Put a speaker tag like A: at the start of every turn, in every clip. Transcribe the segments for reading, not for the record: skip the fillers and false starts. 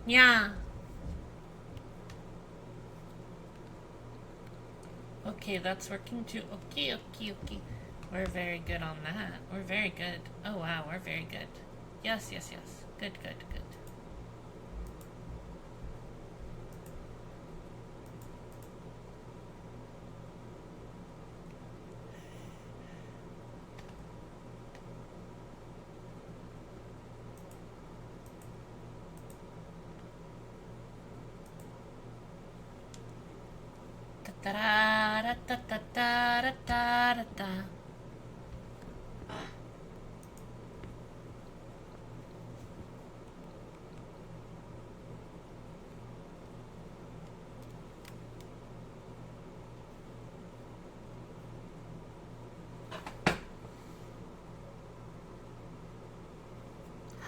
A: Yeah. Okay, that's working too. Okay, okay, okay. We're very good on that. We're very good. Oh wow, we're very good. Yes, yes, yes. Good, good, good. Da da da da da da da da da.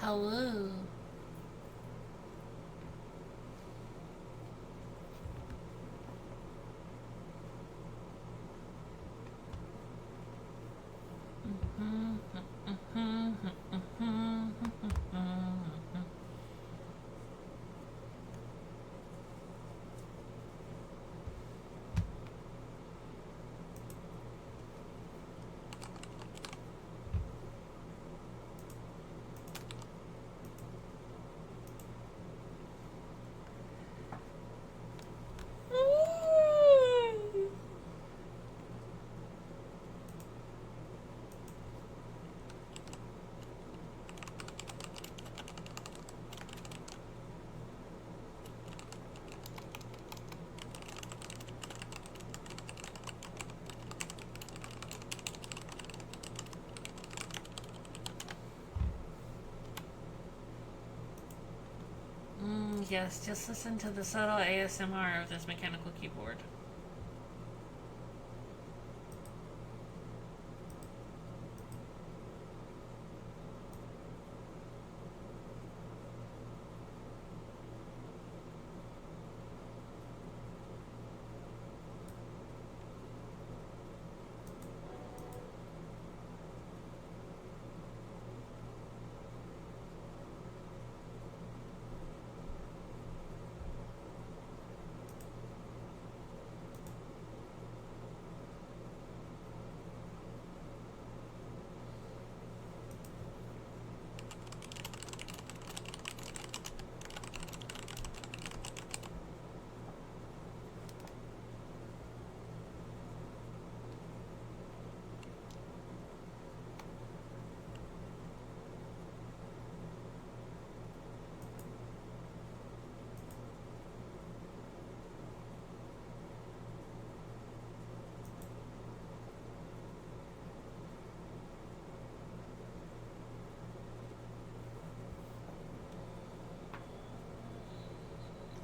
A: Hello. Yes, just listen to the subtle ASMR of this mechanical keyboard.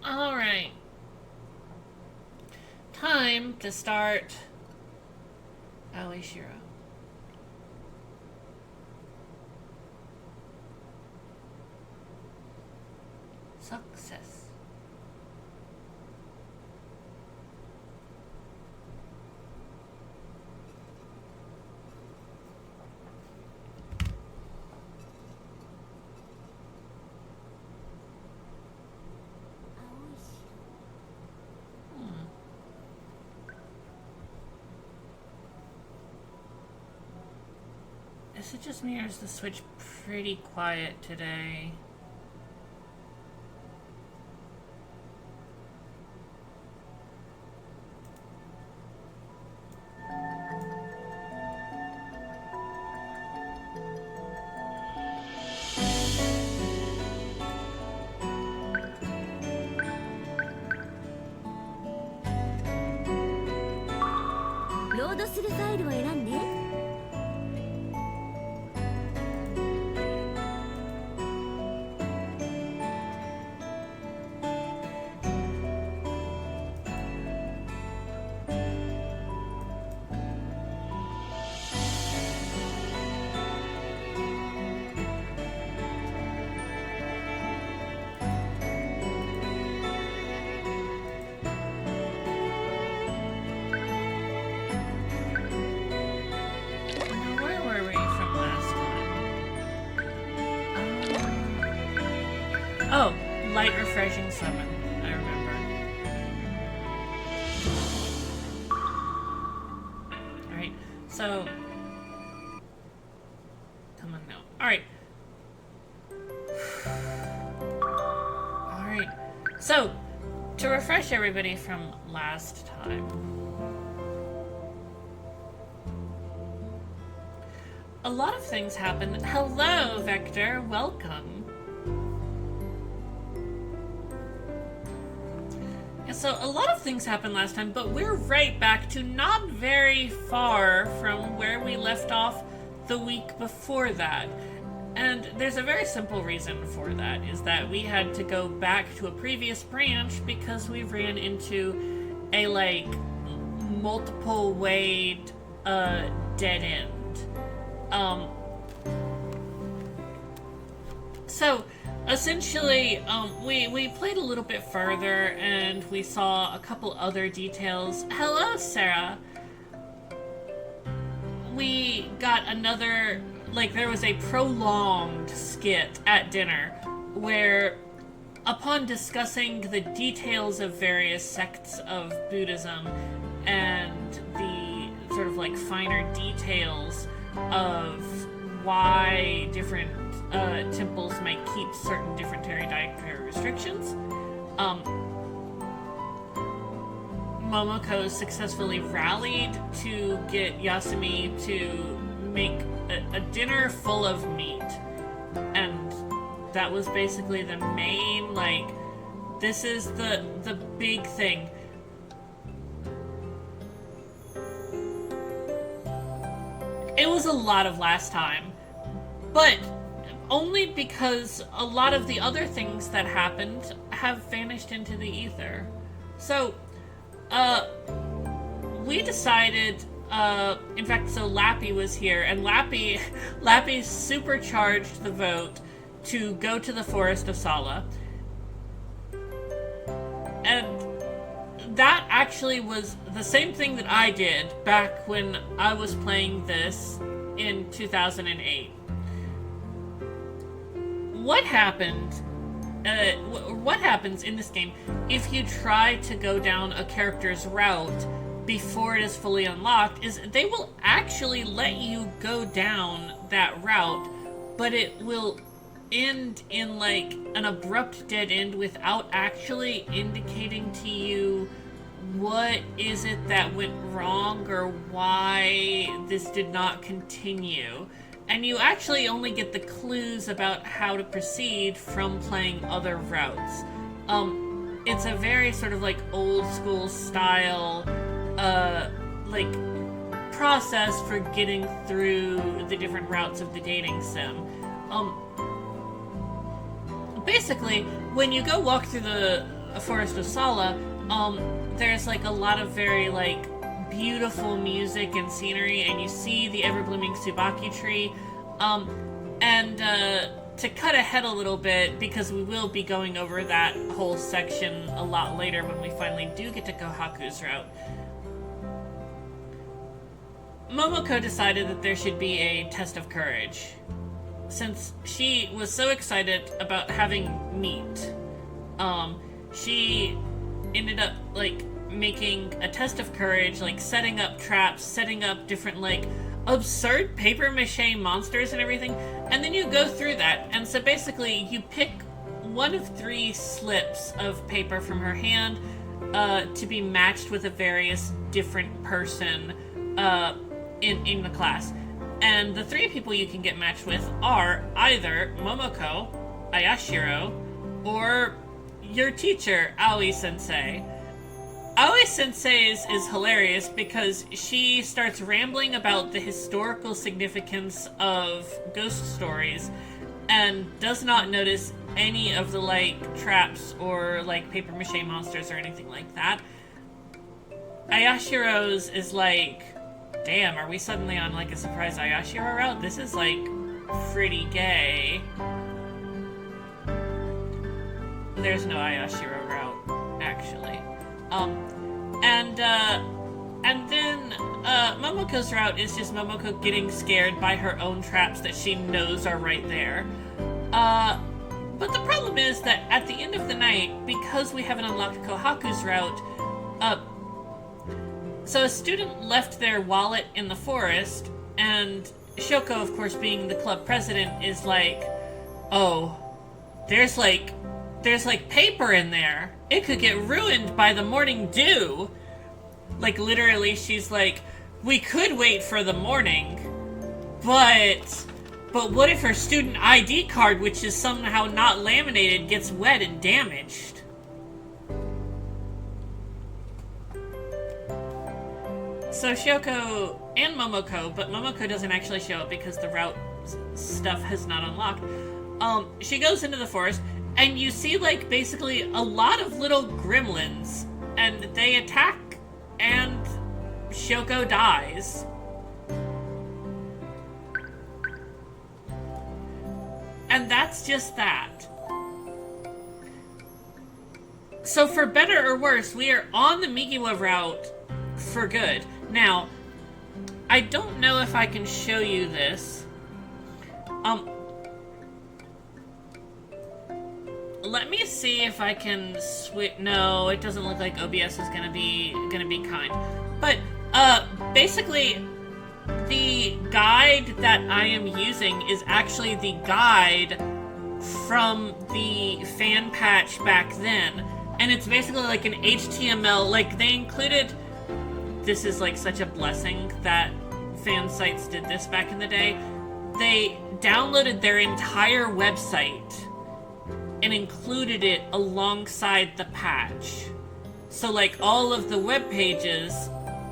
A: Alright. Time to start Aoi Shiro. Success. Hmm. Is it just me or is the Switch pretty quiet today? Now, where were we from last time? Oh, light refreshing summon, I remember. Alright, so... Come on now. Alright. Alright. So, to refresh everybody from last time... A lot of things happened. Hello, Vector. Welcome. Yeah, so a lot of things happened last time, but we're right back to not very far from where we left off the week before that. And there's a very simple reason for that, is that we had to go back to a previous branch because we ran into a, like, multiple-wayed, dead end. So, essentially, we played a little bit further, and we saw a couple other details. Hello, Sarah! We got another, like, there was a prolonged skit at dinner, where, upon discussing the details of various sects of Buddhism, and the sort of, like, finer details of why different temples might keep certain different dietary restrictions. Momoko successfully rallied to get Yasumi to make a dinner full of meat. And that was basically the main, like, this is the big thing. It was a lot of last time, but only because a lot of the other things that happened have vanished into the ether. So, we decided, in fact, so Lappy was here, and Lappy supercharged the vote to go to the Forest of Sala. And that actually was the same thing that I did back when I was playing this in 2008. What happens in this game if you try to go down a character's route before it is fully unlocked is they will actually let you go down that route, but it will end in, like, an abrupt dead end without actually indicating to you what is it that went wrong or why this did not continue. And you actually only get the clues about how to proceed from playing other routes. It's a very sort of, like, old school style, like, process for getting through the different routes of the dating sim. Basically, when you go walk through the Forest of Sala, there's, like, a lot of very, like, beautiful music and scenery, and you see the ever-blooming Tsubaki tree. To cut ahead a little bit, because we will be going over that whole section a lot later when we finally do get to Kohaku's route, Momoko decided that there should be a test of courage. Since she was so excited about having meat, she ended up, like, making a test of courage, like, setting up traps, setting up different, like, absurd papier-mâché monsters and everything, and then you go through that, and so basically you pick one of 3 slips of paper from her hand to be matched with a various different person in the class. And the 3 people you can get matched with are either Momoko, Aoi Shiro, or your teacher, Aoi Sensei. Aoi Sensei is hilarious because she starts rambling about the historical significance of ghost stories and does not notice any of the, like, traps or, like, papier-mâché monsters or anything like that. Ayashiro's is like, damn, are we suddenly on, like, a surprise Ayashiro route? This is, like, pretty gay. There's no Ayashiro route, actually. And then Momoko's route is just Momoko getting scared by her own traps that she knows are right there. But the problem is that at the end of the night, because we haven't unlocked Kohaku's route, so a student left their wallet in the forest, and Shoko, of course, being the club president, is like, oh, there's like paper in there. It could get ruined by the morning dew. Like, literally, she's like, we could wait for the morning, but what if her student ID card, which is somehow not laminated, gets wet and damaged? So Shoko and Momoko, but Momoko doesn't actually show up because the route stuff has not unlocked. She goes into the forest, and you see, like, basically a lot of little gremlins, and they attack, and Shoko dies. And that's just that. So for better or worse, we are on the Migiwa route for good. Now, I don't know if I can show you this. Let me see if I can switch. No, it doesn't look like OBS is gonna be kind. But basically, the guide that I am using is actually the guide from the fan patch back then, and it's basically like an HTML. Like, they included. This is like such a blessing that fan sites did this back in the day. They downloaded their entire website and included it alongside the patch. So, like, all of the web pages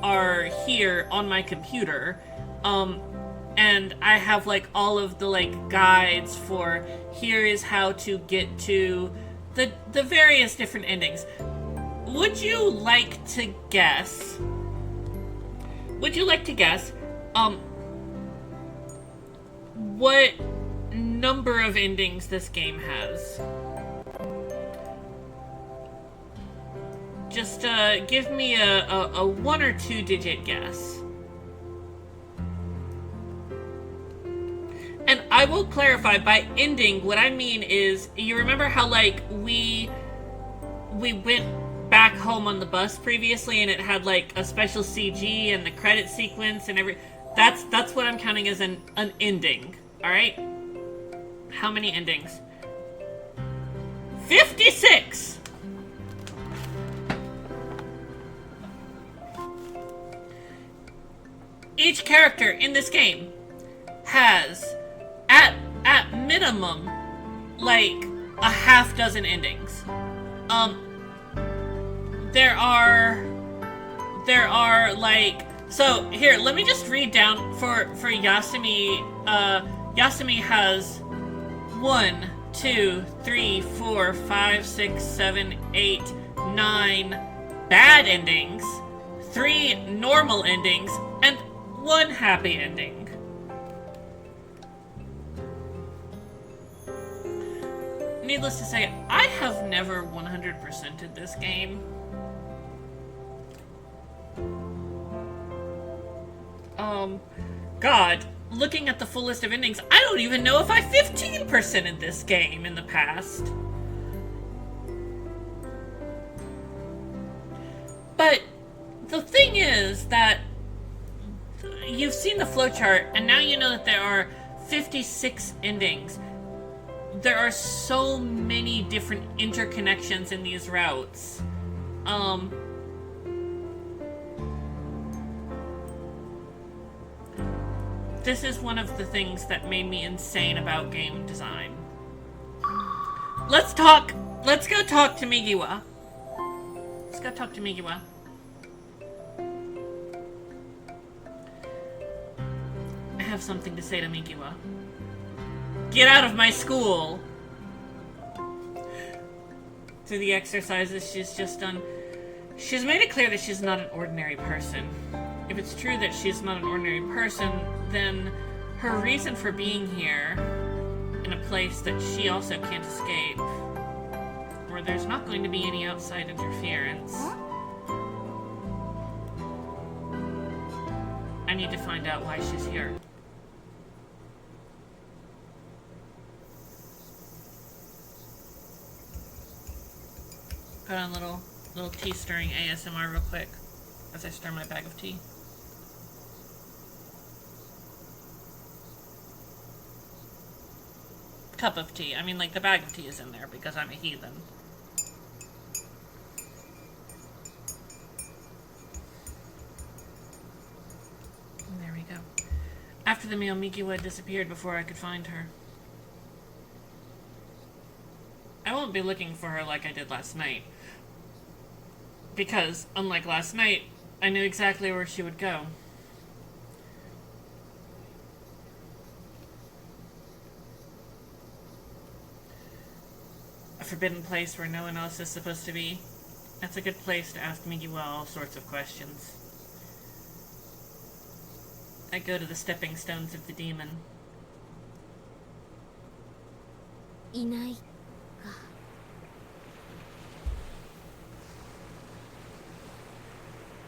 A: are here on my computer, and I have, like, all of the, like, guides for here is how to get to the various different endings. Would you like to guess? What number of endings this game has? Just give me a 1 or 2 digit guess. And I will clarify, by ending, what I mean is, you remember how, like, we went back home on the bus previously and it had, like, a special CG and the credit sequence and that's what I'm counting as an ending. Alright? How many endings? 56! Each character in this game has, at minimum, like, a half dozen endings. There are, like, so, here, let me just read down for Yasumi. Yasumi has 1, 2, 3, 4, 5, 6, 7, 8, 9 bad endings, 3 normal endings, and 1 happy ending. Needless to say, I have never 100%ed this game. God, looking at the full list of endings, I don't even know if I 15%ed this game in the past. But the thing is that you've seen the flowchart, and now you know that there are 56 endings. There are so many different interconnections in these routes. This is one of the things that made me insane about game design. Let's go talk to Migiwa. Let's go talk to Migiwa. I have something to say to Migiwa. Get out of my school! Through the exercises she's just done, she's made it clear that she's not an ordinary person. If it's true that she's not an ordinary person, then her reason for being here, in a place that she also can't escape, where there's not going to be any outside interference, I need to find out why she's here. Put on little tea stirring ASMR real quick as I stir my bag of tea. Cup of tea. I mean, like, the bag of tea is in there because I'm a heathen. And there we go. After the meal, Mikiwa disappeared before I could find her. I won't be looking for her like I did last night. Because, unlike last night, I knew exactly where she would go. A forbidden place where no one else is supposed to be. That's a good place to ask Mikiwa all sorts of questions. I go to the stepping stones of the demon.
B: いないか。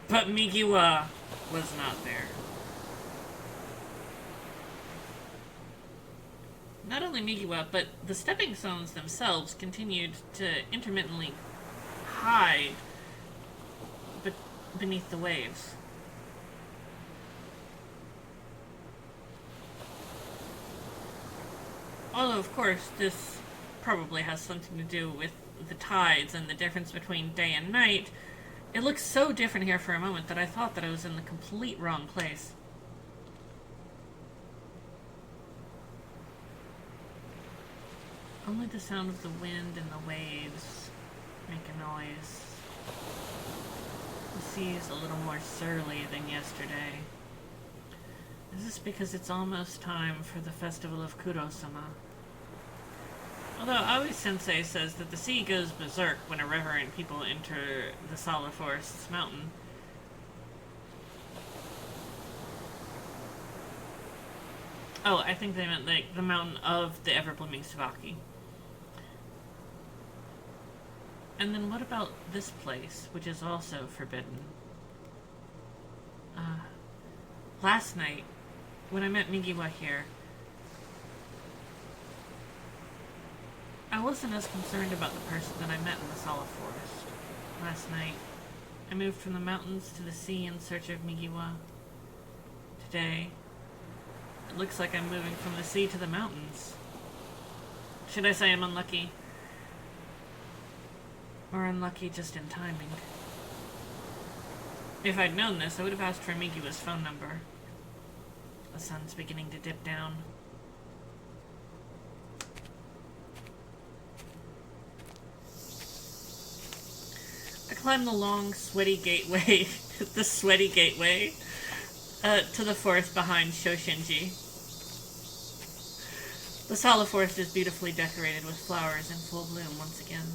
A: But Mikiwa was not there. Not only Mikiwa, but the stepping stones themselves continued to intermittently hide beneath the waves. Although, of course, this probably has something to do with the tides and the difference between day and night. It looks so different here for a moment that I thought that I was in the complete wrong place. Only the sound of the wind and the waves make a noise. The sea is a little more surly than yesterday. Is this because it's almost time for the festival of Kuro-sama? Although Aoi Sensei says that the sea goes berserk when a reverent people enter the Solid Forest's mountain. Oh, I think they meant like the mountain of the ever-blooming Tsubaki. And then what about this place, which is also forbidden? Last night, when I met Mikiwa here, I wasn't as concerned about the person that I met in the Solid Forest. Last night, I moved from the mountains to the sea in search of Mikiwa. Today, it looks like I'm moving from the sea to the mountains. Should I say I'm unlucky? Or unlucky just in timing? If I'd known this, I would have asked for Mikiwa's phone number. The sun's beginning to dip down. I climb the long, sweaty gateway, the sweaty gateway, to the forest behind Shoshinji. The Solid Forest is beautifully decorated with flowers in full bloom once again.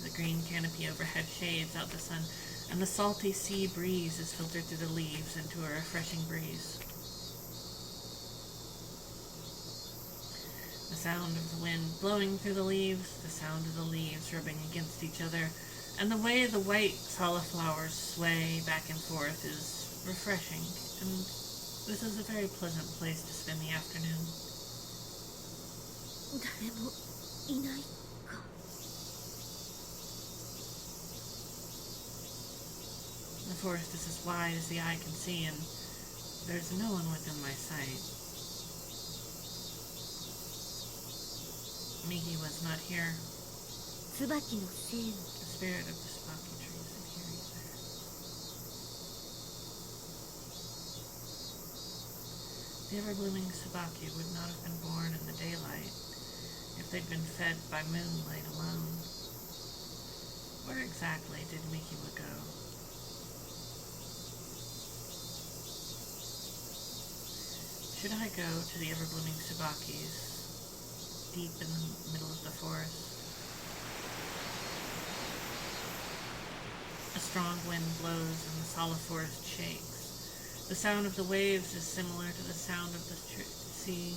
A: The green canopy overhead shades out the sun, and the salty sea breeze is filtered through the leaves into a refreshing breeze. The sound of the wind blowing through the leaves, the sound of the leaves rubbing against each other, and the way the white cauliflowers sway back and forth is refreshing, and this is a very pleasant place to spend the afternoon.
B: 誰もいないか。
A: The forest is as wide as the eye can see, and there's no one within my sight. Miki was not here.
B: 椿のせいの
A: The spirit of the Tsubaki trees and here he's there. The ever-blooming Tsubaki would not have been born in the daylight if they'd been fed by moonlight alone. Where exactly did Mikiwa go? Should I go to the ever-blooming Tsubakis deep in the middle of the forest? A strong wind blows and the solid forest shakes. The sound of the waves is similar to the sound of the sea.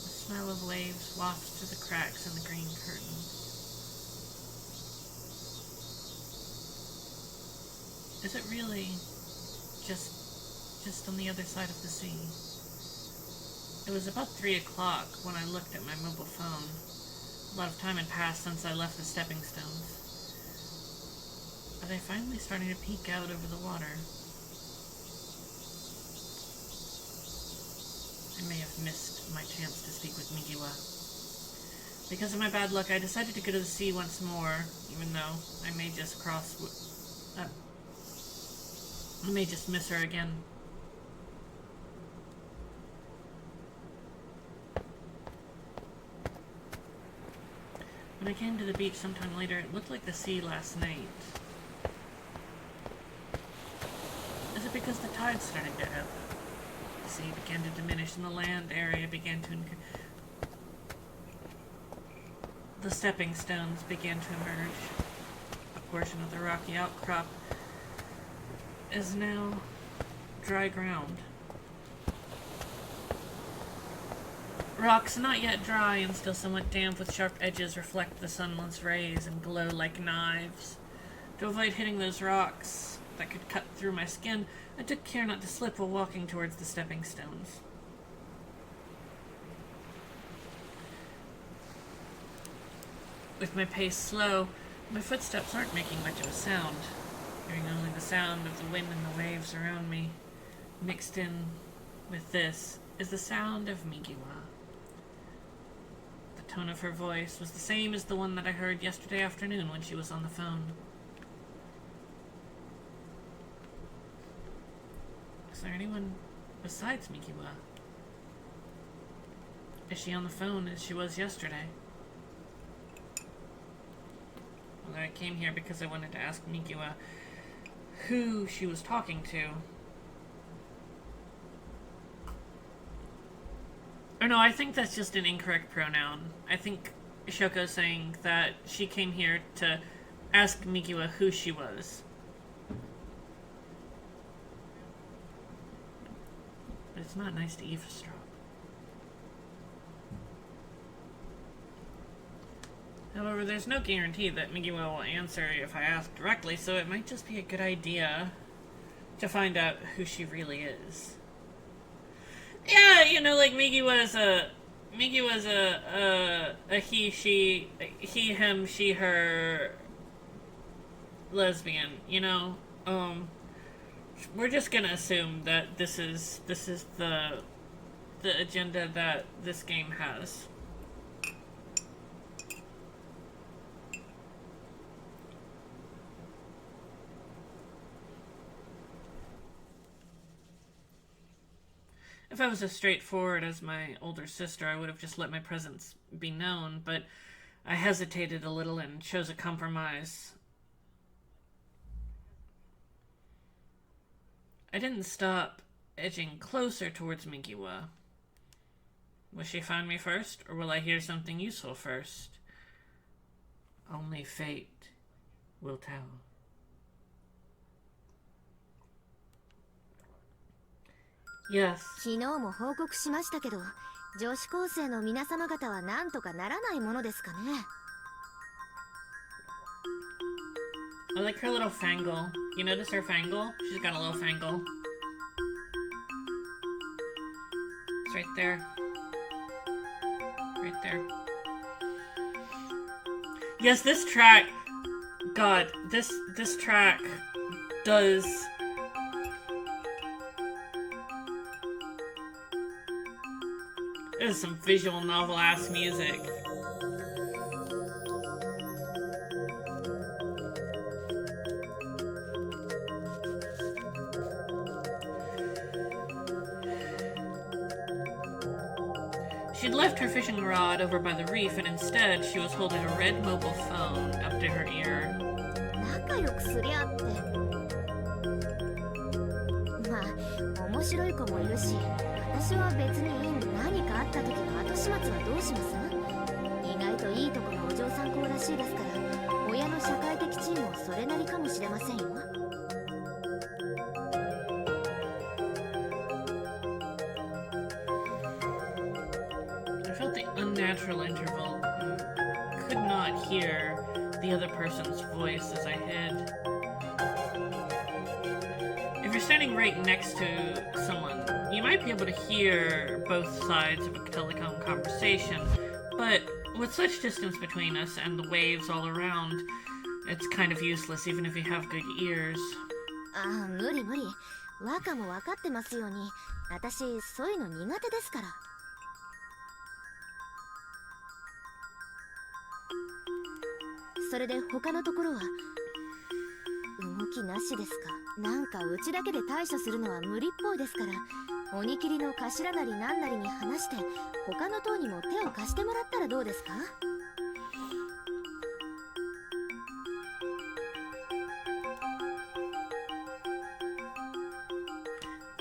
A: The smell of waves wafts through the cracks in the green curtains. Is it really just on the other side of the sea? It was about 3 o'clock when I looked at my mobile phone. A lot of time had passed since I left the stepping stones. Are they finally starting to peek out over the water? I may have missed my chance to speak with Migiwa. Because of my bad luck, I decided to go to the sea once more, even though I may just I may just miss her again. When I came to the beach sometime later, it looked like the sea last night. Is it because the tide started to ebb? The sea began to diminish and the land area began to increase. The stepping stones began to emerge. A portion of the rocky outcrop is now dry ground. Rocks not yet dry and still somewhat damp with sharp edges reflect the sunless rays and glow like knives. To avoid hitting those rocks that could cut through my skin, I took care not to slip while walking towards the stepping stones. With my pace slow, my footsteps aren't making much of a sound, hearing only the sound of the wind and the waves around me. Mixed in with this is the sound of Migiwa. The tone of her voice was the same as the one that I heard yesterday afternoon when she was on the phone. Is there anyone besides Migiwa? Is she on the phone as she was yesterday? Well, I came here because I wanted to ask Migiwa who she was talking to. Or no, I think that's just an incorrect pronoun. I think Shoko's saying that she came here to ask Migiwa who she was. But it's not nice to eavesdrop. However, there's no guarantee that Migiwa will answer if I ask directly, so it might just be a good idea to find out who she really is. Yeah, you know, like Migiwa's a he, she, he, him, she, her lesbian, you know? We're just gonna assume that this is the agenda that this game has. If I was as straightforward as my older sister, I would have just let my presence be known, but I hesitated a little and chose a compromise. I didn't stop edging closer towards Migiwa. Will she find me first, or will I hear something useful first? Only fate will tell. Yes.
B: 昨日も報告しましたけど、女子高生の皆様方は何とかならないものですかね。
A: I like her little fangle. You notice her fangle? She's got a little fangle. It's right there. Right there. Yes, this track... God, this track does... This is some visual novel-ass music. She'd left her fishing rod over by the reef, and instead she was holding a red mobile phone up to her ear.
B: 仲良くすりゃって。まあ、面白い子もいるし、私は別にいいんで何かあった時の後始末はどうします？意外といいとこのお嬢さん校らしいですから、親の社会的地位もそれなりかもしれませんよ。
A: I felt the unnatural interval. Could not hear the other person's voice as I hid. If you're standing right next to someone, you might be able to hear both sides of a telecom conversation, but with such distance between us and the waves all around, it's kind of useless even if you have good ears.
B: ああ、無理無理。若も分かってますように、私そういうの苦手ですから。それで他のところは動きなしですか。なんかうちだけで対処するのは無理っぽいですから、鬼切りの頭なりなんなりに話して他の塔にも手を貸してもらったらどうですか。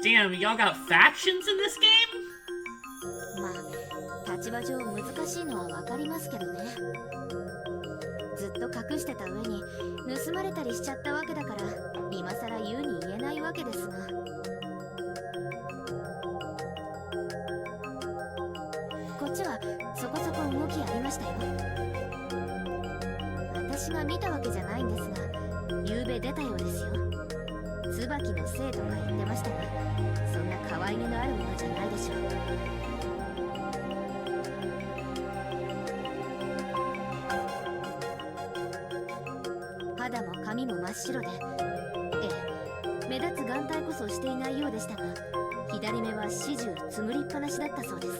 A: Damn, y'all got factions in this game?
B: まあ立場上難しいのは分かりますけどね。ずっと隠してた上に盗まれたりしちゃったわけだから、今さら言うに言えないわけですが。こっちはそこそこ動きありましたよ。私が見たわけじゃないんですが、昨べ出たようですよ。椿のせいとか言ってましたが、そんな可愛げのあるものじゃないでしょう。肌も髪も真っ白で、目立つ眼帯こそしていないようでしたが、左目は始終つむりっぱなしだったそうです。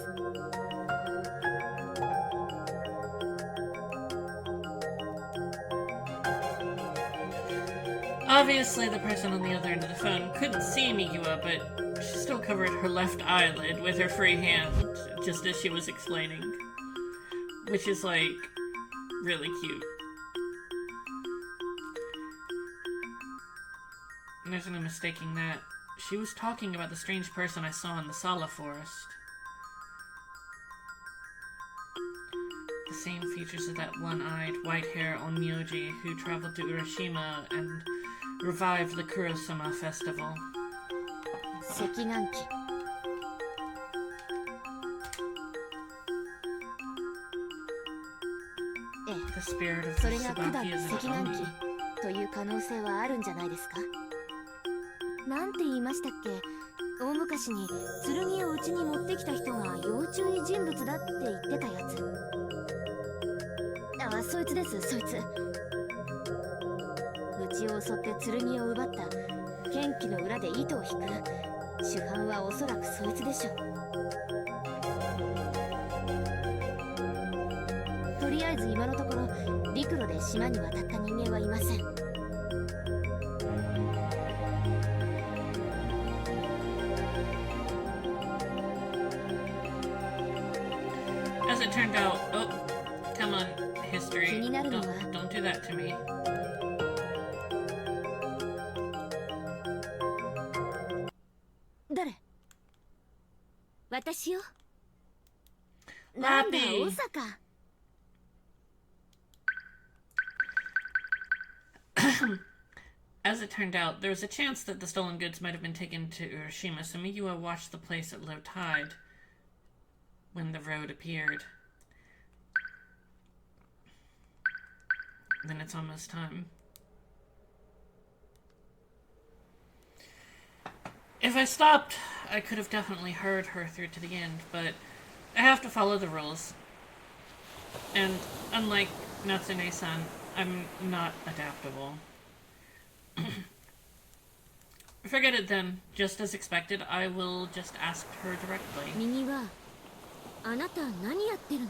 A: Obviously, the person on the other end of the phone couldn't see Mikiwa, but she still covered her left eyelid with her free hand, just as she was explaining. Which is, like, really cute. And there's no mistaking that. She was talking about the strange person I saw in the Sala forest. The same features of that one-eyed, white-haired Onmyoji who traveled to Urashima and revived the Kurosama festival.
B: 赤眼期。
A: The spirit of
B: そ
A: the
B: れが九段
A: Tsubaki
B: の
A: is
B: 赤
A: an
B: 眼期
A: Oni.
B: という可能性はあるんじゃないですか。なんて言いましたっけ。大昔に剣をうちに持ってきた人が要注意人物だって言ってたやつ。あ、そいつです、そいつ。うちを襲って剣を奪った剣気の裏で糸を引く主犯はおそらくそいつでしょう。とりあえず今のところ陸路で島に渡った人間はいません。
A: As it turned out, oh, come on, history.
B: 気になるのは
A: Don't do that to me.
B: 誰？私よ。なんだ、大阪。
A: As it turned out, there was a chance that the stolen goods might have been taken to Urashima, so Mikiwa watched the place at low tide when the road appeared. Then it's almost time. If I stopped, I could have definitely heard her through to the end, but I have to follow the rules. And unlike Natsune-san, I'm not adaptable. Forget it then. Just as expected, I will just ask her directly.
B: 右はあなた何やってるの？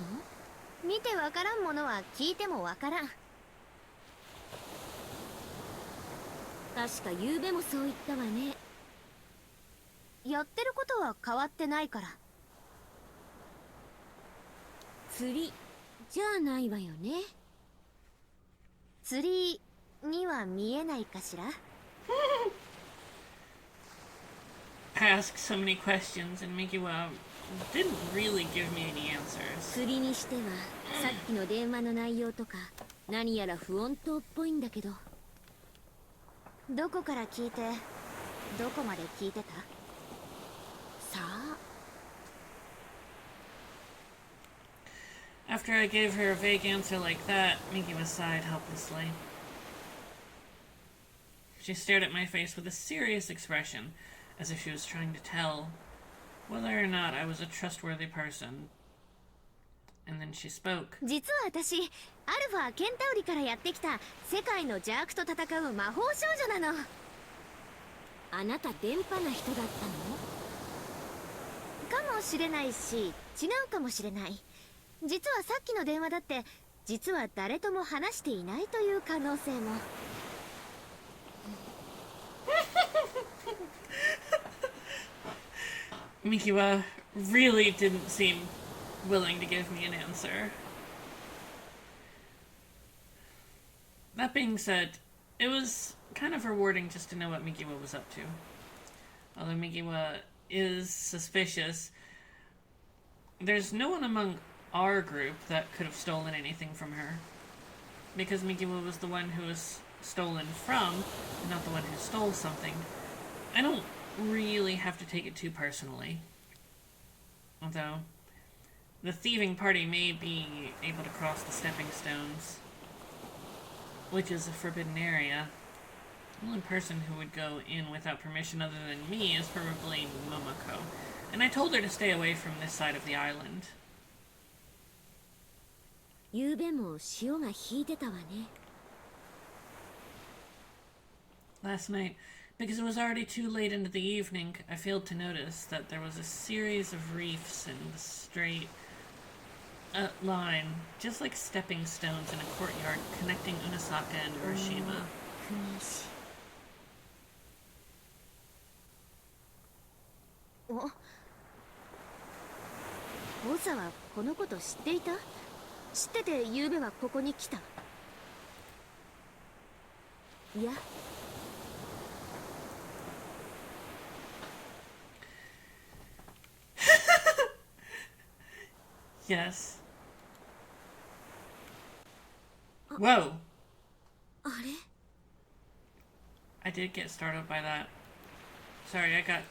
B: 見てわからんものは聞いてもわからん。確か昨べもそう言ったわね。やってることは変わってないから。釣りじゃないわよね。釣りには見えないかしら。
A: I asked so many questions, and Mikiwa didn't really give me any answers.
B: 釣りにしてはさっきの電話の内容とか何やら不穏当っぽいんだけど。どこから聞いてどこまで聞いてた？さあ。
A: After I gave her a vague answer like that, Mikiwa sighed helplessly. She She stared at my face with a serious expression, as if she was trying to tell whether or not I was a trustworthy person. And then she spoke.
B: 実は私、アルファケンタウリからやってきた世界の邪悪と戦う魔法少女なの。あなた電波な人だったの？かもしれないし、違うかもしれない。実はさっきの電話だって、実は誰とも話していないという可能性も。
A: Mikiwa really didn't seem willing to give me an answer. That being said, it was kind of rewarding just to know what Mikiwa was up to. Although Mikiwa is suspicious, there's no one among our group that could have stolen anything from her. Because Mikiwa was the one who was stolen from, and not the one who stole something. I don't really have to take it too personally. Although, the thieving party may be able to cross the stepping stones, which is a forbidden area. The only person who would go in without permission other than me is probably Momoko, and I told her to stay away from this side of the island.
B: 昨夜も潮が引いてたわね。
A: Last night, because it was already too late into the evening, I failed to notice that there was a series of reefs in the straight line, just like stepping stones in a courtyard connecting Unasaka and Urashima.
B: オサはこのこと知っていた？知ってて昨夜はここに来た？いや。
A: Yes. Whoa.
B: あれ？
A: I did get startled by that. Sorry, I got...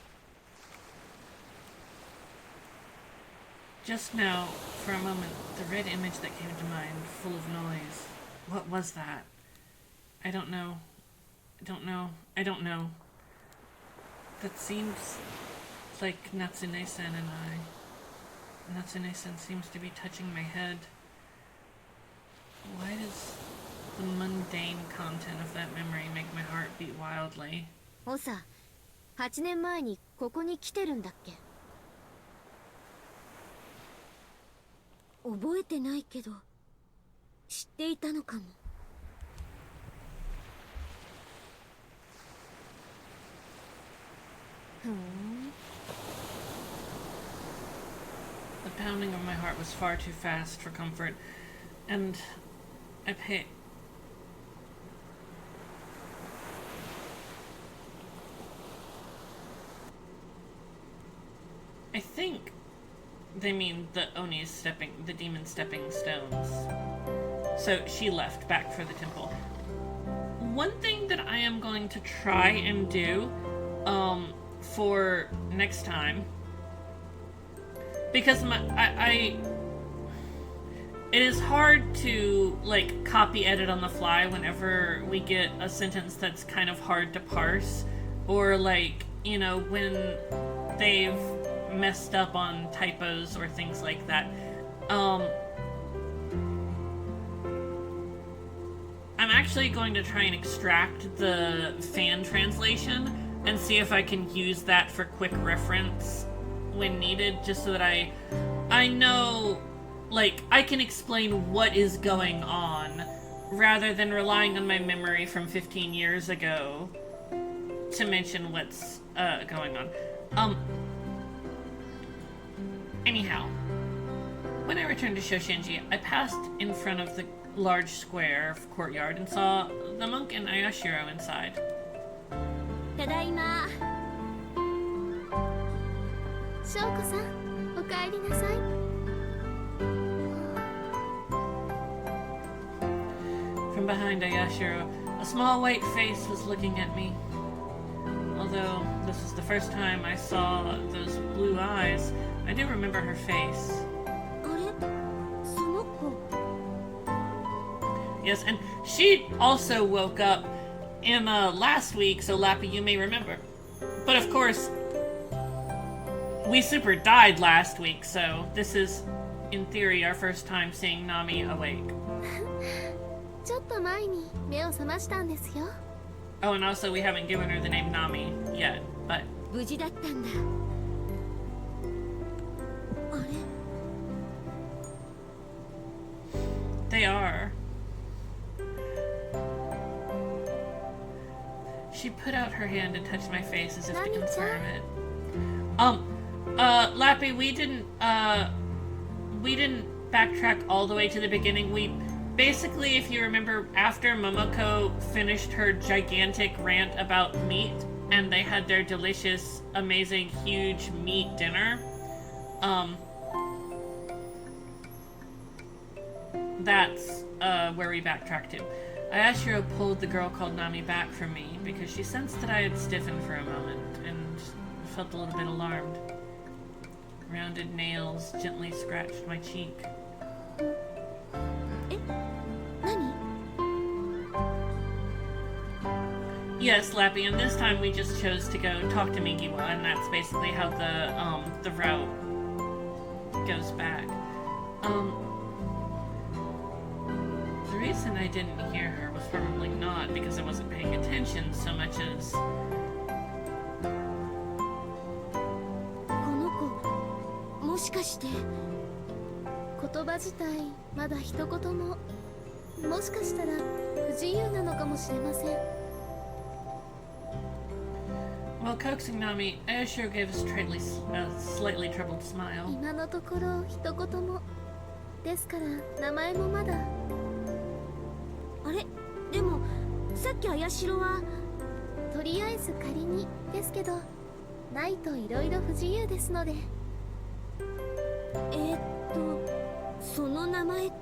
A: Just now, for a moment, the red image that came to mind, full of noise. What was that? I don't know. I don't know. That seems like Natsune-san and I. Natsune-san seems to be touching my head. Why does the mundane content of that memory make my heart beat wildly?
B: オサ、8年前にここに来てるんだっけ？覚えてないけど、知っていたのかも。
A: The pounding of my heart was far too fast for comfort, and I think they mean the the demon stepping stones. So she left back for the temple. One thing that I am going to try and do, for next time, because it is hard to like copy edit on the fly whenever we get a sentence that's kind of hard to parse, or like, you know, when they've messed up on typos or things like that. I'm actually going to try and extract the fan translation and see if I can use that for quick reference when needed, just so that I know, like, I can explain what is going on rather than relying on my memory from 15 years ago to mention what's going on. Anyhow, when I returned to Shoshinji, I passed in front of the large square courtyard and saw the monk and Aoi Shiro inside.
B: ただいま。翔子さん、お帰りなさい。
A: From behind Aoi Shiro, a small white face was looking at me. Although this was the first time I saw those blue eyes, I do remember her face.
B: あれ？その子。
A: Yes, and she also woke up in last week, so Lappy, you may remember. But of course, we super died last week, so this is, in theory, our first time seeing Nami awake.
B: ちょっと前に目を覚ましたんですよ。
A: Oh, and also we haven't given her the name Nami yet, but...
B: 無事だったんだ。あれ
A: They are. She put out her hand and touched my face as if to confirm it. Lappy, we didn't backtrack all the way to the beginning. We basically, if you remember, after Momoko finished her gigantic rant about meat, and they had their delicious, amazing, huge meat dinner, that's where we backtracked to. Aoi Shiro pulled the girl called Nami back from me because she sensed that I had stiffened for a moment and felt a little bit alarmed. Rounded nails gently scratched my cheek.
B: Nani?
A: Yes, Lappy, and this time we just chose to go talk to Migiwa, and that's basically how the route goes back. The reason I didn't hear her was probably not because I wasn't paying attention so much as...
B: この子もしかして言葉自体まだ一言ももしかしたら不自由なのかもしれません。
A: While coaxing Nami, Aoi Shiro gave a slightly troubled smile.
B: 今のところ一言もですから名前もまだ。あれでもさっき綾代はとりあえず仮にですけどないといろいろ不自由ですので。その名前って。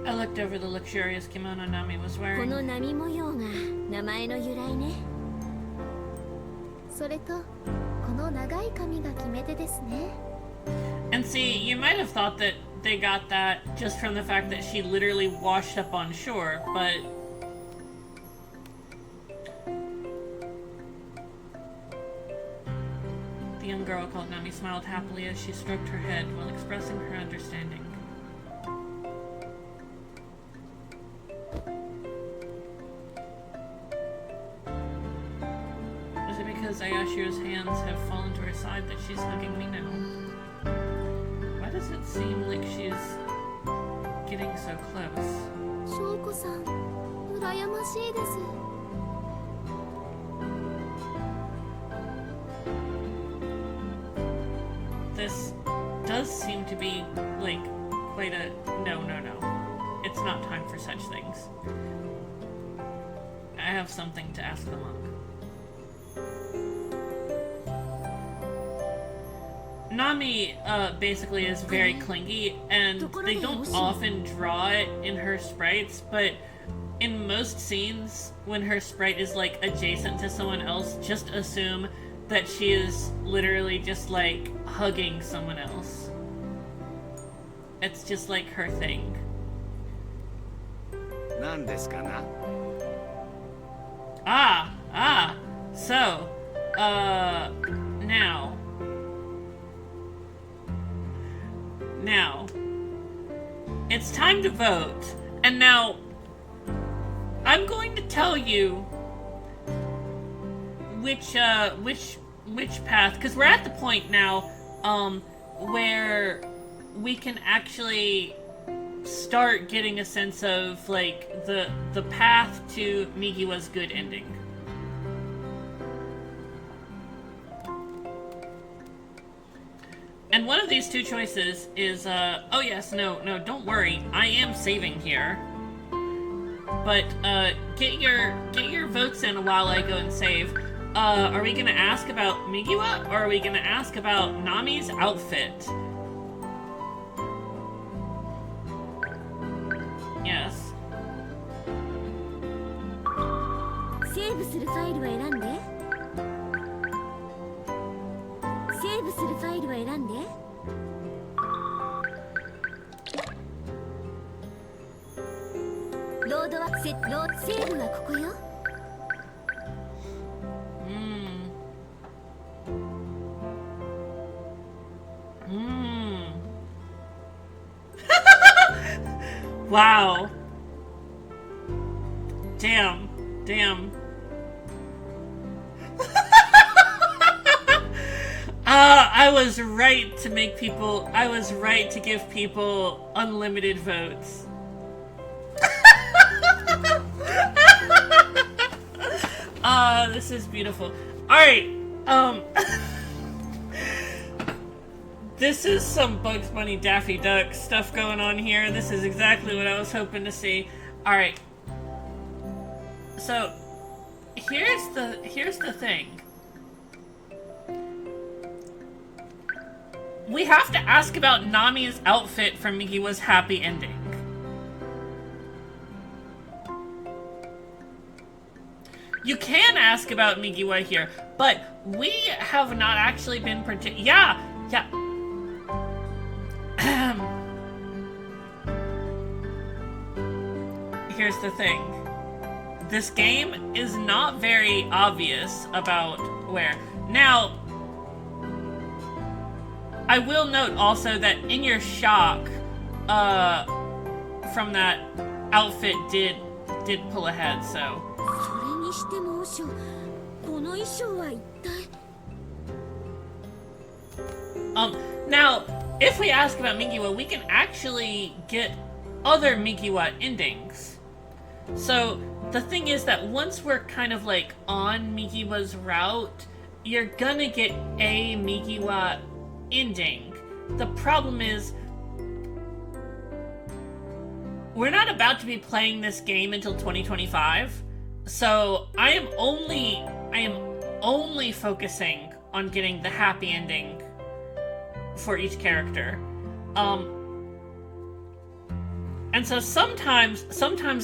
A: I looked over the luxurious kimono Nami was
B: こ
A: wearing.
B: の波模様が名前の由来ね。それとこの長い髪が決め手ですね。
A: And see, you might have thought that they got that just from the fact that she literally washed up on shore, but... The young girl called Nami smiled happily as she stroked her head while expressing her understanding. Was it because Ayashiro's hands have fallen to her side that she's hugging me now? Why does it seem like she's getting so close?
B: 翔子さん羨ましいです。
A: This does seem to be, like, quite a... No. It's not time for such things. I have something to ask the monk. Nami, basically is very clingy, and they don't often draw it in her sprites, but in most scenes, when her sprite is, like, adjacent to someone else, just assume that she is literally just, like, hugging someone else. It's just, like, her thing. So, now, it's time to vote, and now, I'm going to tell you which path, because we're at the point now, where we can actually start getting a sense of, like, the path to Migiwa's good ending. And one of these two choices is, oh yes, no, don't worry, I am saving here. But, get your votes in while I go and save. Are we gonna ask about Migiwa, or are we gonna ask about Nami's outfit? Yes.
B: セーブするファイルを選んで。セーブするファイルを選んで。ドはセーブはここよ。
A: Wow. Damn. I was right to make people, I was right to give people unlimited votes. This is beautiful. Alright, this is some Bugs Bunny Daffy Duck stuff going on here. This is exactly what I was hoping to see. Alright. So, here's the thing. We have to ask about Nami's outfit for Mikiwa's happy ending. You can ask about Mikiwa here, but we have not actually been Yeah. Here's the thing. This game is not very obvious about where. Now, I will note also that in your shock, from that outfit did pull ahead, so. Now, if we ask about Mikiwa, we can actually get other Mikiwa endings. So, the thing is that once we're kind of like on Mikiwa's route, you're gonna get a Mikiwa ending. The problem is, we're not about to be playing this game until 2025, so I am only focusing on getting the happy ending for each character. And so sometimes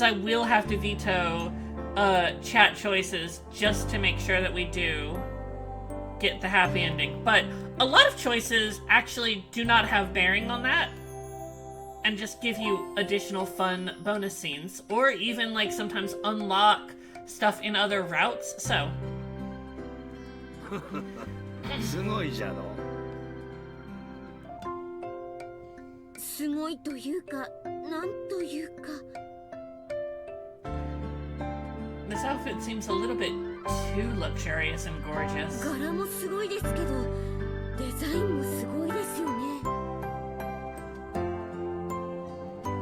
A: I will have to veto chat choices just to make sure that we do get the happy ending. But a lot of choices actually do not have bearing on that and just give you additional fun bonus scenes, or even like sometimes unlock stuff in other routes. So
C: すごいじゃろ。
B: すごいというか、なんというか。
A: This outfit seems a little bit too luxurious and gorgeous.
B: 柄もすごいですけど、デザインもすごいですよね。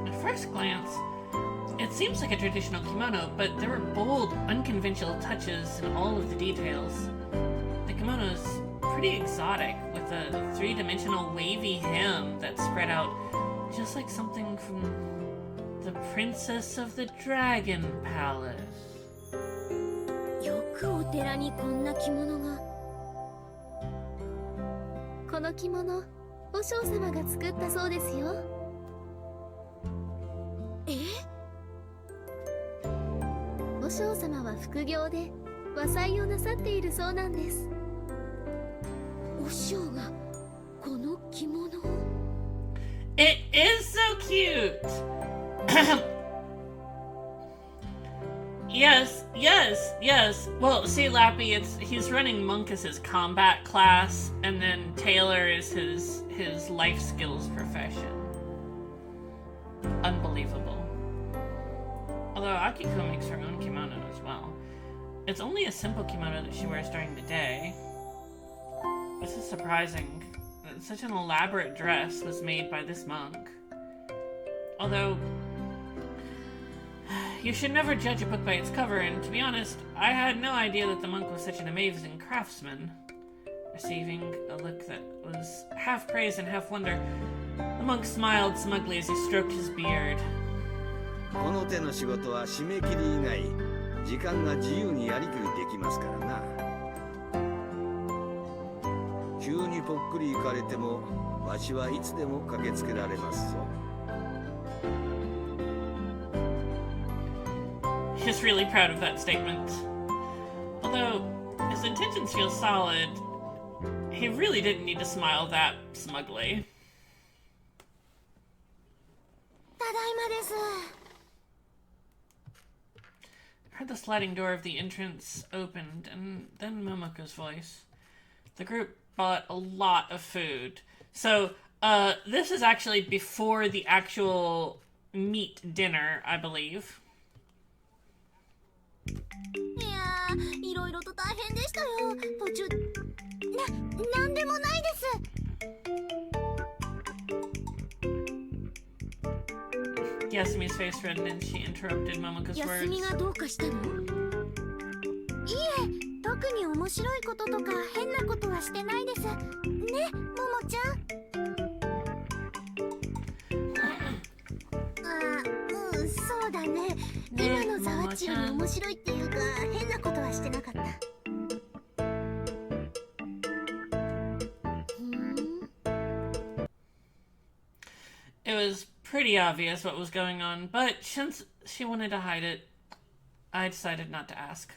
A: At first glance, it seems like a traditional kimono, but there were bold, unconventional touches in all of the details. The kimono is pretty exotic, with a three-dimensional wavy hem that spread out just like something from the Princess of the Dragon Palace.
B: よくお寺にこんな着物が。この着物、和尚様が作ったそうですよ。え？和尚様は副業で和裁をなさっているそうなんです。和尚がこの着物を。
A: It is so cute! Yes. Well, see, Lappy, he's running Monk as his combat class, and then Taylor is his life skills profession. Unbelievable. Although Akiko makes her own kimono as well. It's only a simple kimono that she wears during the day. This is surprising. Such an elaborate dress was made by this monk. Although, you should never judge a book by its cover, and to be honest, I had no idea that the monk was such an amazing craftsman. Receiving a look that was half praise and half wonder, the monk smiled smugly as he stroked his beard.
C: この手の仕事は締め切り以外、時間が自由にやりくりできますからな。急にぽっくり行かれても、わしはいつでも駆けつけられますぞ。
A: Just really proud of that statement. Although, his intentions feel solid, he really didn't need to smile that smugly.
B: ただいまです。
A: Heard the sliding door of the entrance opened, and then Momoko's voice. The group bought a lot of food. So, this is actually before the actual meat dinner, I believe.
B: いやー、いろいろと大変でしたよ。途中なんでもないです。
A: Yasumi's face reddened and she interrupted Momoko's
B: 休み
A: words.
B: がどうかしたの？いえ、特に面白いこととか変なことはしてないです。ね、ももちゃん。そうだね。今のザワッチより面白いっていうか変なことはしてなかった。
A: It was pretty obvious what was going on, but since she wanted to hide it, I decided not to ask.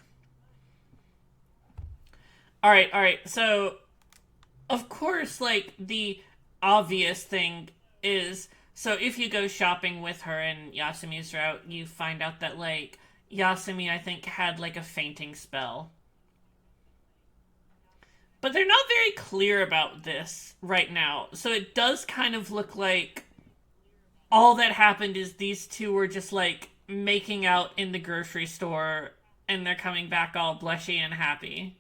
A: Alright, so, of course, like, the obvious thing is, so if you go shopping with her in Yasumi's route, you find out that, like, Yasumi, I think, had, like, a fainting spell. But they're not very clear about this right now, so it does kind of look like all that happened is these two were just, like, making out in the grocery store, and they're coming back all blushy and happy.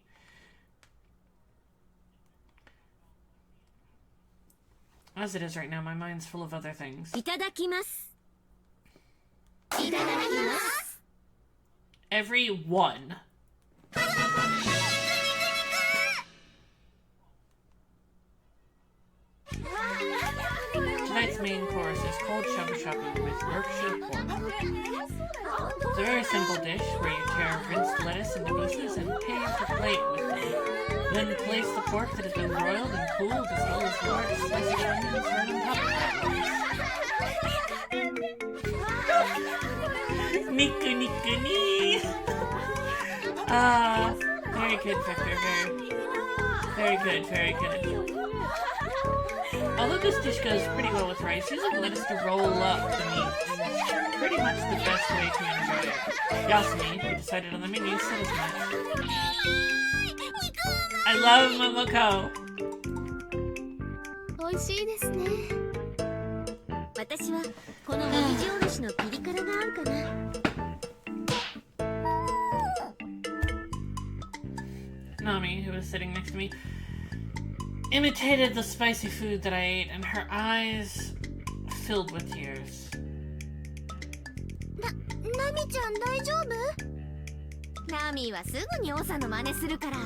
A: As it is right now, my mind's full of other things.
B: いただきます。いただきます。
A: Every one. Tonight's main course is cold shabu shabu with Yorkshire pork. It's a very simple dish where you tear rinsed lettuce into pieces and pave the plate with them. Then place the pork that has been broiled and cooled as well as large slices of onions right on top of that. Niku niku ni! Very good, Victor. Very good. Although this dish goes pretty well with rice, using lettuce to roll up the meat is pretty much the best way to enjoy it. Yasumi, who decided on the menu, said as much. I love Momoko!
B: 美味しいですね。私はこのもみじおろしのピリ辛が合うかな。
A: Nami, who was sitting next to me, imitated the spicy food that I ate, and her eyes filled with tears.
B: ナミちゃん大丈夫？ナミはすぐにオサの真似するから。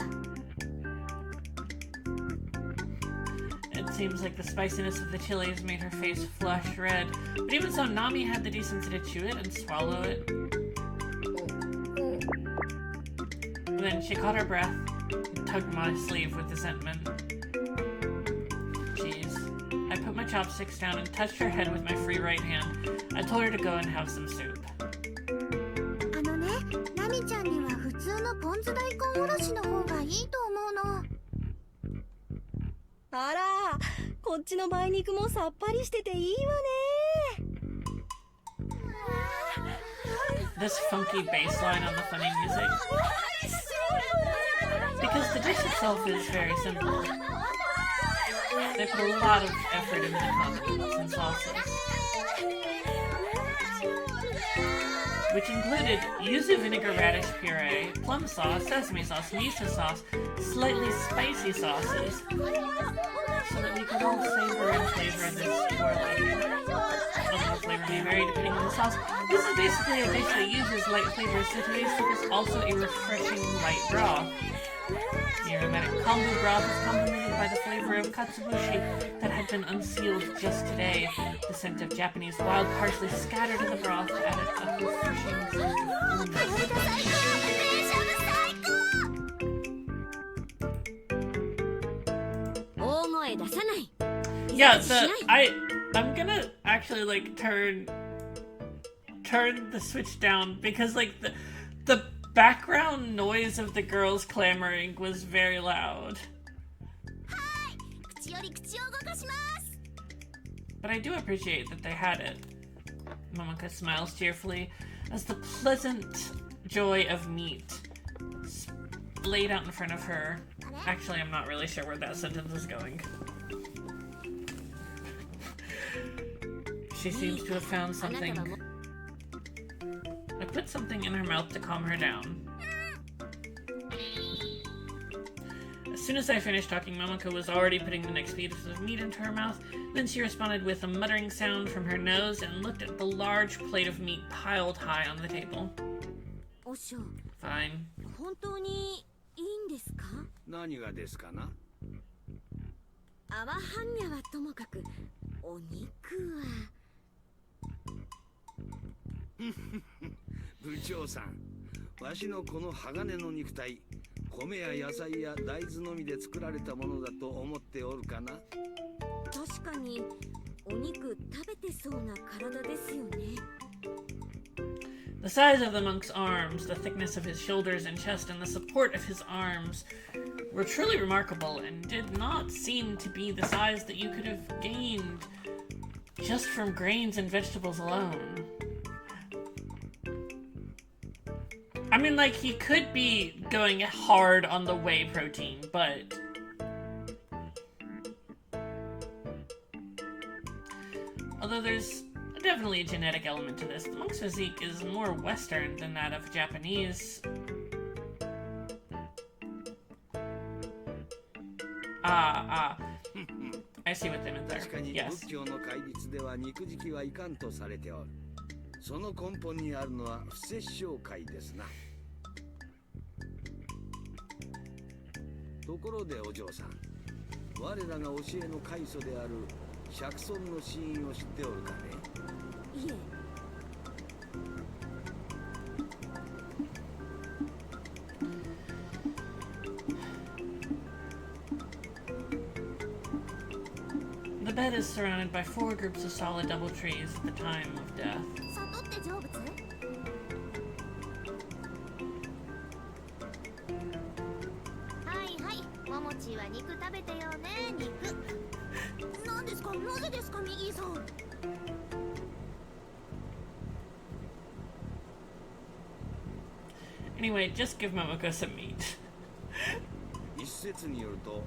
A: It seems like the spiciness of the chilies made her face flush red, but even so, Nami had the decency to chew it and swallow it. Then she caught her breath and tugged my sleeve with resentment. I put my chopsticks down and touched her head with my free right hand. I told her to go and have some soup.
B: あのね、ナミちゃんには普通のポン酢大根おろしの方がいいと思うの。あら、こっちの梅肉もさっぱりしてていいわね。
A: This funky bass line on the funny music. Because the dish itself is very simple. They put a lot of effort into the condiments and sauces, which included yuzu vinegar radish puree, plum sauce, sesame sauce, miso sauce, slightly spicy sauces, so that we could all savor and flavor this poorly. Although the flavor may vary depending on the sauce, this is basically a dish that uses light flavors, so today's soup is also a refreshing light broth. The aromatic kombu broth is complemented by the flavor of katsubushi that had been unsealed just today. The scent of Japanese wild parsley scattered in the broth added a refreshing sense of fullness. Yeah, I'm gonna actually like turn the switch down because like the background noise of the girls clamoring was very loud. But I do appreciate that they had it. Momoko smiles cheerfully as the pleasant joy of meat laid out in front of her. Actually, I'm not really sure where that sentence is going. She seems to have found something. I put something in her mouth to calm her down. As soon as I finished talking, Momoko was already putting the next piece of meat into her mouth. Then she responded with a muttering sound from her nose and looked at the large plate of meat piled high on the table. Fine.
B: 本当にいいんですか？
C: 何がですかな？
B: アワハンニャはともかく、お肉は。
C: 部長さん、わしのこの鋼の肉体、米や野菜や大豆のみで作られたものだと思っておるかな？
B: 確かにお肉食べてそうな体ですよね。
A: The size of the monk's arms, the thickness of his shoulders and chest, and the support of his arms were truly remarkable and did not seem to be the size that you could have gained just from grains and vegetables alone. I mean, like, he could be going hard on the whey protein, but... although there's definitely a genetic element to this, the monk's physique is more Western than that of Japanese. I see what they meant there.
C: 確かに
A: Yes.
C: 仏教の戒律では肉食はいかんとされておる。その根本にあるのは不殺生戒ですな。ところでお嬢さん、我らが教えの開祖である釈尊の死因を知っておるかね？
B: いえ。
A: The bed is surrounded by 4 groups of solid double trees at the time of death.
B: 里って成仏？はいはい、ももちは肉食べてよね、肉。なんですか、なぜですか、ミギーさん。
A: Anyway, just give Momoko some meat.
C: 一説によると、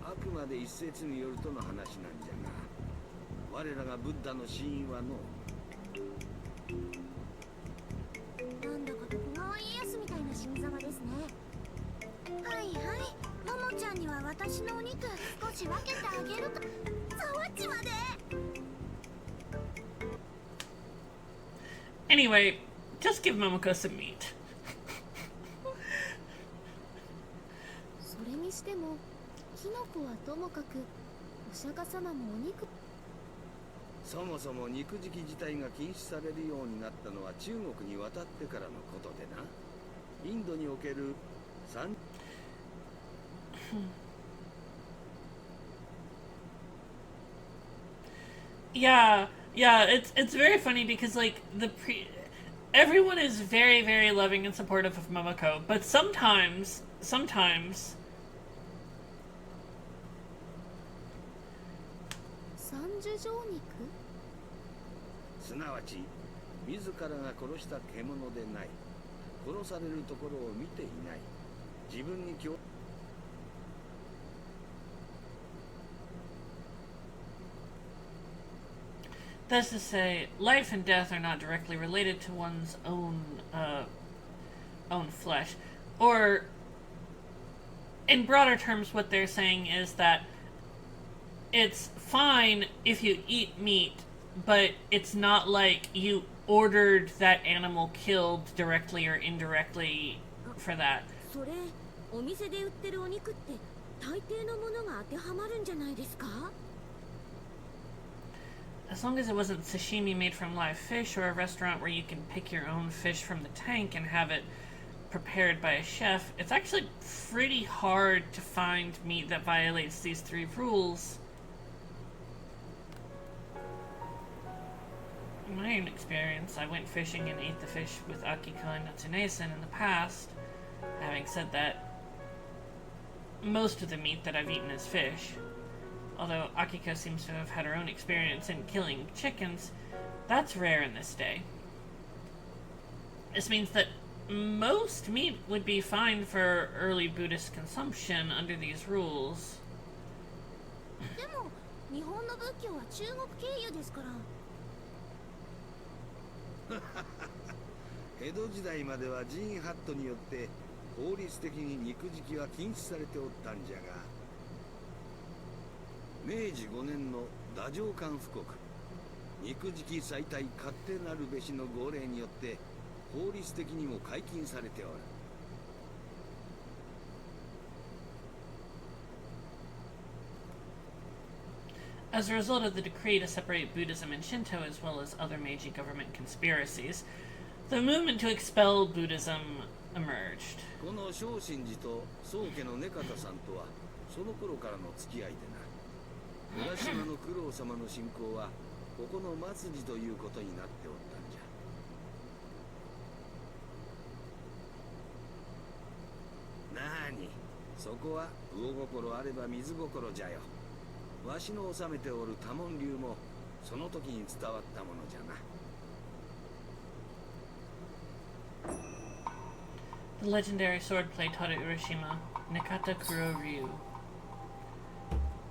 C: あくまで一説によるとの話なんじゃが、我らがブッダの死因はの。
B: なんだか徳川家康みたいな死に様ですね。はいはい、ももちゃんには私のお肉少し分けてあげるか。さわっちまで。
A: Anyway, just give Momoko some meat.
B: それにしてもキノコはともかくお釈迦様もお肉。
C: そもそも肉食自体が禁止されるようになったのは中国に渡ってからのことでな。インドにおける
A: Yeah, it's very funny because like everyone is very, very loving and supportive of Momoko, but sometimes
B: 三樹状肉？
C: すなわち自らが殺した獣でない。殺されるところを見ていない。自分に強。
A: That's to say, life and death are not directly related to one's own flesh. Or, in broader terms, what they're saying is that it's fine if you eat meat, but it's not like you ordered that animal killed directly or indirectly for that.
B: それ、お店で売ってるお肉って大抵のものが当てはまるんじゃないですか
A: ？As long as it wasn't sashimi made from live fish or a restaurant where you can pick your own fish from the tank and have it prepared by a chef, it's actually pretty hard to find meat that violates these 3 rules. In my own experience, I went fishing and ate the fish with Akiko and Natsune-san in the past. Having said that, most of the meat that I've eaten is fish. Although Akiko seems to have had her own experience in killing chickens, that's rare in this day. This means that most meat would be fine for early Buddhist consumption under these rules.
B: でも日本の仏教は中国経由ですから。
C: 江戸時代までは寺院法度によって法律的に肉食きは禁止されておったんじゃが、明治5年の太政官布告、肉食き最大勝手なるべしの号令によって法律的にも解禁されておる。
A: As a result of the decree to separate Buddhism and Shinto, as well as other Meiji government conspiracies, the movement to expel Buddhism emerged.
C: この正信寺と宗家の根方さんとはその頃からの付き合いでな。浦島の九郎様の信仰はここの末寺ということになっておったんじゃ。なーに、そこは魚心あれば水心じゃよ。わしの治めておる多聞流もその時に伝わったものじゃな。
A: The legendary swordplay taught at Urashima, Nekata Kuro Ryu.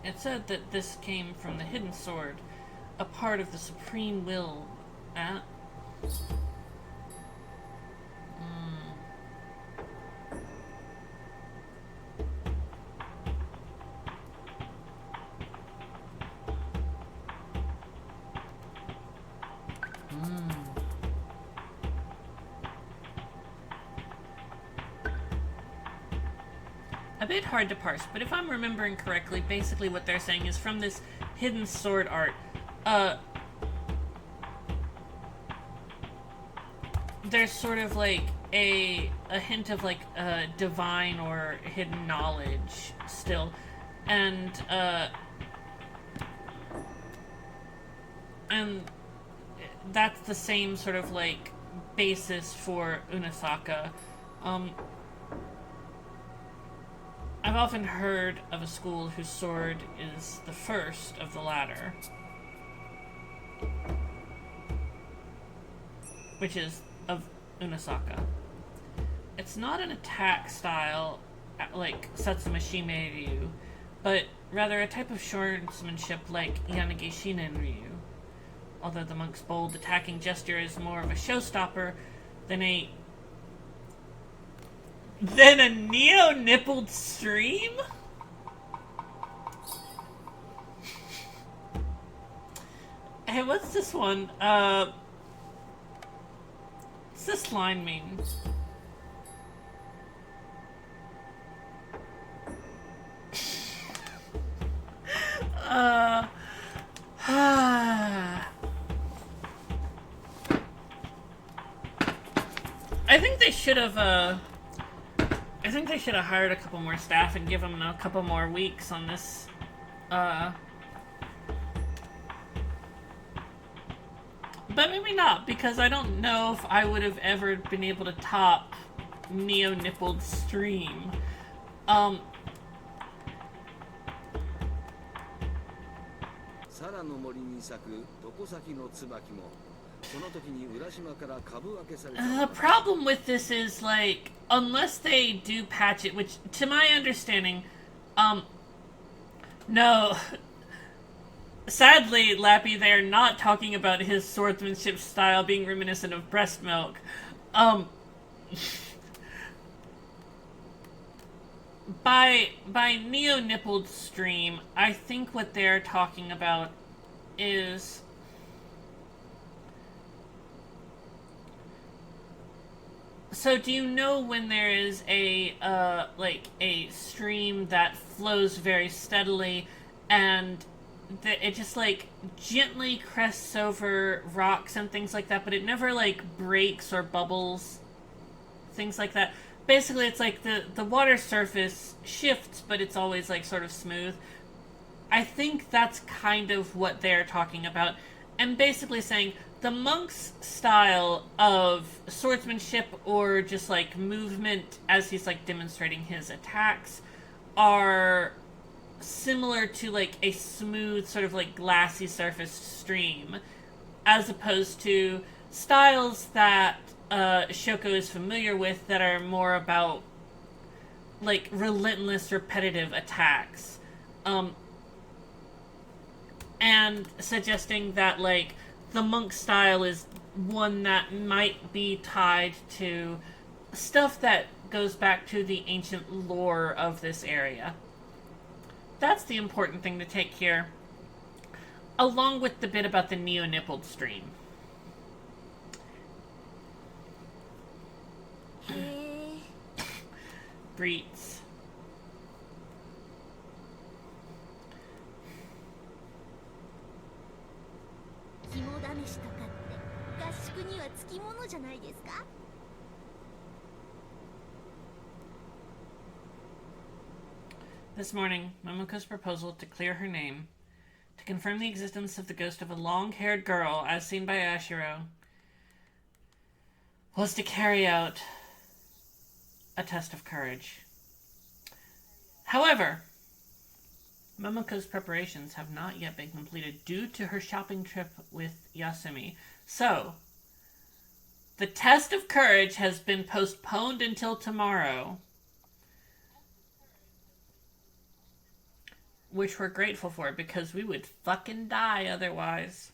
A: It said that this came from the hidden sword, a part of the supreme will. A bit hard to parse, but if I'm remembering correctly, basically what they're saying is from this hidden sword art, there's sort of like a hint of like divine or hidden knowledge still, and that's the same sort of like basis for Unasaka. I've often heard of a school whose sword is the first of the latter, which is of Unasaka. It's not an attack style like Satsuma Shime Ryu, but rather a type of swordsmanship like Yanagi Shinen Ryu. Although the monk's bold attacking gesture is more of a showstopper than a neo-nippled stream? Hey, what's this one? What's this line mean? I think they should have, hired a couple more staff and give them a couple more weeks on this, But maybe not, because I don't know if I would have ever been able to top neo-nippled stream.
C: 皿の森に咲く床先の椿もその時に浦島から株分けされた。
A: The problem with this is, like, unless they do patch it, which, to my understanding, no. Sadly, Lappy, they're not talking about his swordsmanship style being reminiscent of breast milk. By neo-nippled stream, I think what they're talking about is so do you know when there is a like a stream that flows very steadily and it just like gently crests over rocks and things like that, but it never like breaks or bubbles, things like that? Basically, it's like the water surface shifts, but it's always like sort of smooth. I think that's kind of what they're talking about, and basically saying the monk's style of swordsmanship or just like movement as he's like demonstrating his attacks are similar to like a smooth sort of like glassy surface stream, as opposed to styles that Shoko is familiar with that are more about, like, relentless, repetitive attacks. And suggesting that, like, the monk style is one that might be tied to stuff that goes back to the ancient lore of this area. That's the important thing to take here, along with the bit about the neo-nippled stream. Breeds.
B: 肝試しとかって合宿にはつきものじゃないですか?
A: This morning, Momoko's proposal to clear her name, to confirm the existence of the ghost of a long-haired girl as seen by Aoi Shiro, was to carry out a test of courage. However, Momoko's preparations have not yet been completed due to her shopping trip with Yasumi. So, the test of courage has been postponed until tomorrow, which we're grateful for because we would fucking die otherwise.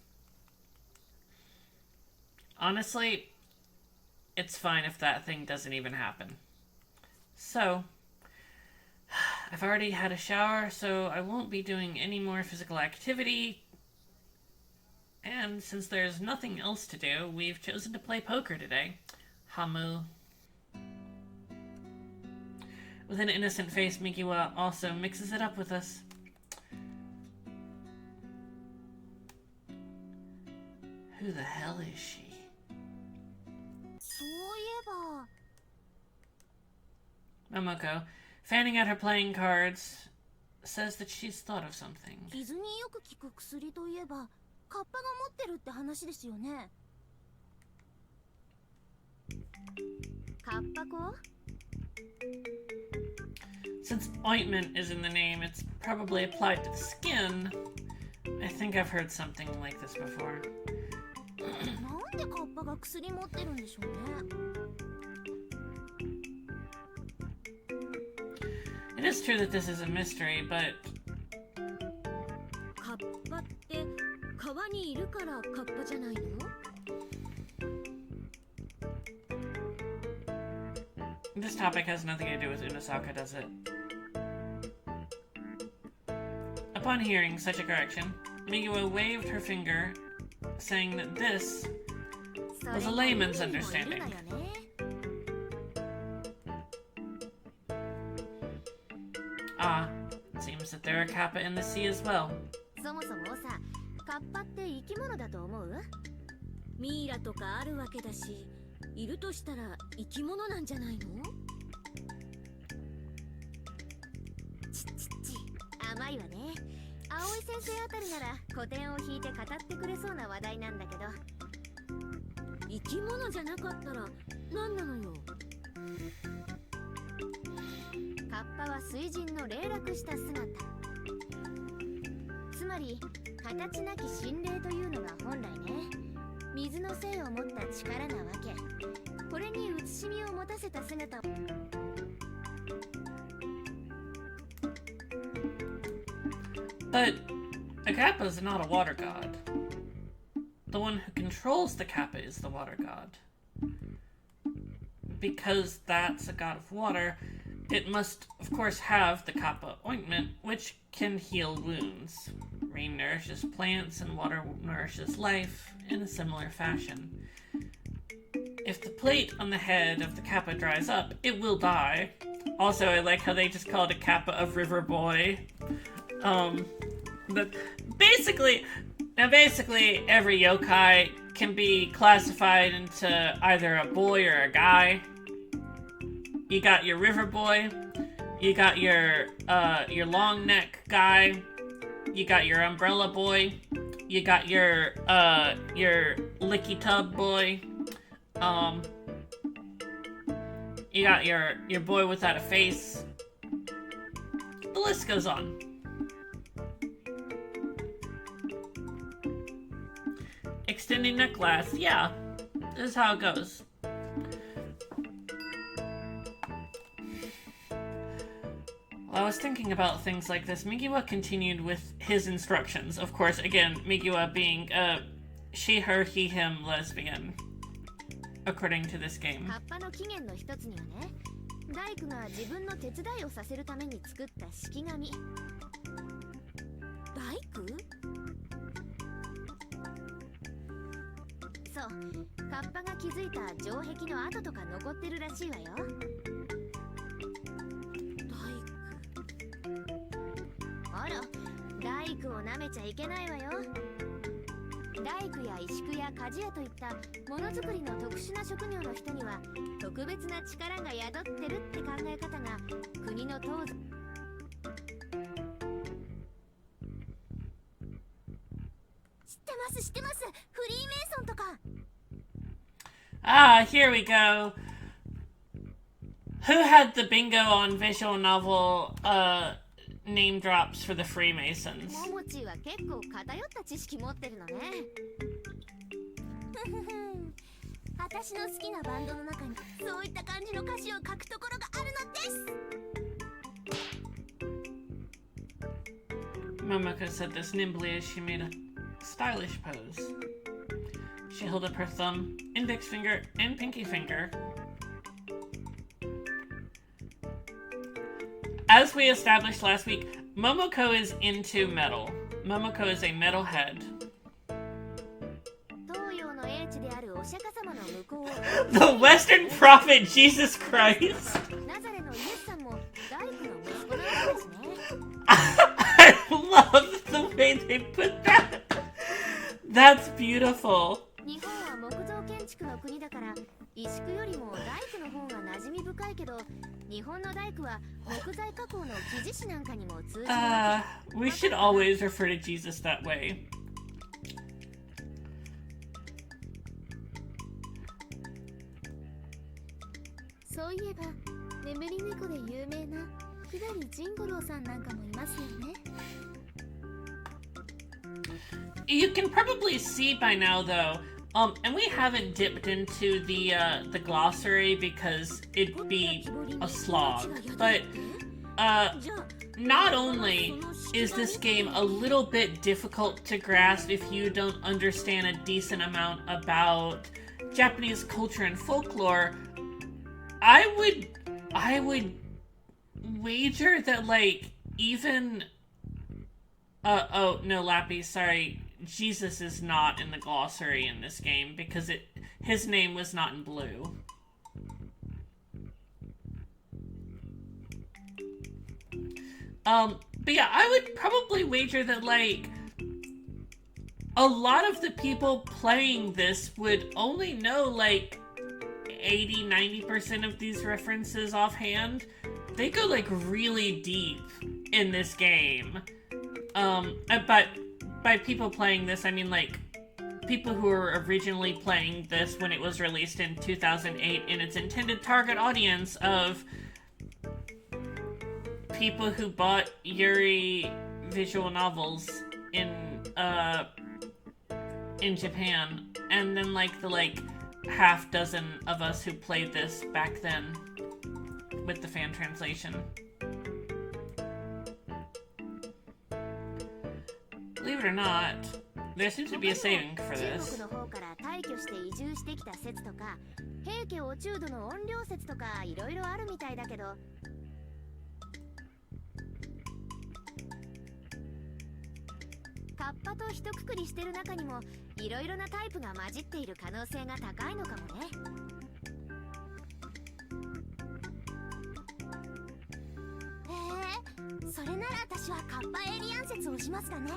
A: Honestly, it's fine if that thing doesn't even happen. So, I've already had a shower, so I won't be doing any more physical activity. And since there's nothing else to do, we've chosen to play poker today. Hamu. With an innocent face, Mikiwa also mixes it up with us. Who the hell is she?
B: そういえば
A: Momoko, fanning out her playing cards, says that she's thought of something.
B: 傷によく効く薬といえばカッパが持ってるって話ですよね。カッパ粉?
A: Since ointment is in the name, it's probably applied to the skin. I think I've heard something like this before.
B: なんでカッパが薬持ってるんでしょうね。
A: It is true that this is a mystery, but
B: カッパって川にいるからカッパじゃないの?
A: this topic has nothing to do with Unosaka, does it? Upon hearing such a correction, Mikiwa waved her finger, saying that this was a layman's understanding. Ah, it seems that there are kappa in the sea as well.
B: そもそもさ、カッパって生き物だと思う？ミイラとかあるわけだし、いるとしたら生き物なんじゃないの？甘いわね。葵先生あたりなら古典を引いて語ってくれそうな話題なんだけど。生き物じゃなかったら何なのよ。カッパは水神の霊落した姿。つまり形なき神霊というのが本来ね、水の性を持った力なわけ。これに慈しみを持たせた姿を。
A: But a kappa is not a water god. The one who controls the kappa is the water god. Because that's a god of water, it must, of course, have the kappa ointment, which can heal wounds. Rain nourishes plants, and water nourishes life in a similar fashion. If the plate on the head of the kappa dries up, it will die. Also, I like how they just call it a kappa of River Boy. But basically every yokai can be classified into either a boy or a guy. You got your river boy, you got your long neck guy, you got your umbrella boy, you got your licky tub boy, you got your boy without a face. The list goes on. Extending neck lasts, yeah, this is how it goes. was thinking about things like this, Migiwa continued with his instructions. Of course, again, Migiwa being a she, her, he, him lesbian, according to this game.
B: カッパの起源の一つにはね、大工が自分の手伝いをさせるために作った式紙。大工？そう、カッパが築いた城壁の跡とか残ってるらしいわよ。あら、大工をなめちゃいけないわよ。大工や石工や鍛冶屋といったものづくりの特殊な職業の人には特別な力が宿ってるって考え方が国の東西。知ってます。フリーメイソンとか。
A: Ah, here we go. Who had the bingo on visual novel name drops for the Freemasons?
B: ももちは結構偏った知識持ってるのね。私の好きなバンドの中にそういった感じの歌詞を書くところがあるのです。
A: Momoko said this nimbly as she made a stylish pose. She held up her thumb, index finger, and pinky finger. As we established last week, Momoko is into metal. Momoko is a metalhead.
B: 東洋の英知であるお釈迦様の向こうを
A: The Western prophet Jesus Christ.
B: ナザレのイエスさんも大工の息子なんですね。
A: I love the way they put that. That's beautiful.
B: 日本は木造建築の国だから石工よりも大工の方が馴染み深いけど、日本の大工は木材加工の木地師なんかにも通じる。
A: We should always refer to Jesus that way.
B: そういえば眠り猫で有名な左仁五郎さんなんかもいますよね。
A: You can probably see by now, though, and we haven't dipped into the glossary because it'd be a slog. But not only is this game a little bit difficult to grasp if you don't understand a decent amount about Japanese culture and folklore, I would wager that, like, even oh no, Lappy, sorry, Jesus is not in the glossary in this game because his name was not in blue. But yeah, I would probably wager that, like, a lot of the people playing this would only know, like, 80-90% of these references offhand. They go, like, really deep in this game. But by people playing this, I mean, like, people who were originally playing this when it was released in 2008 in its intended target audience of people who bought Yuri visual novels in Japan, and then, like, the, like, half dozen of us who played this back then with the fan translation. Believe it or not, there seems to be a saving for this.
B: 中国の方から退去して移住してきた説とか、平家落人の怨霊説とかいろいろあるみたいだけど、カッパと一括りしてる中にもいろいろなタイプが混じっている可能性が高いのかもね。それなら私はカッパエイリアン説をしますかね。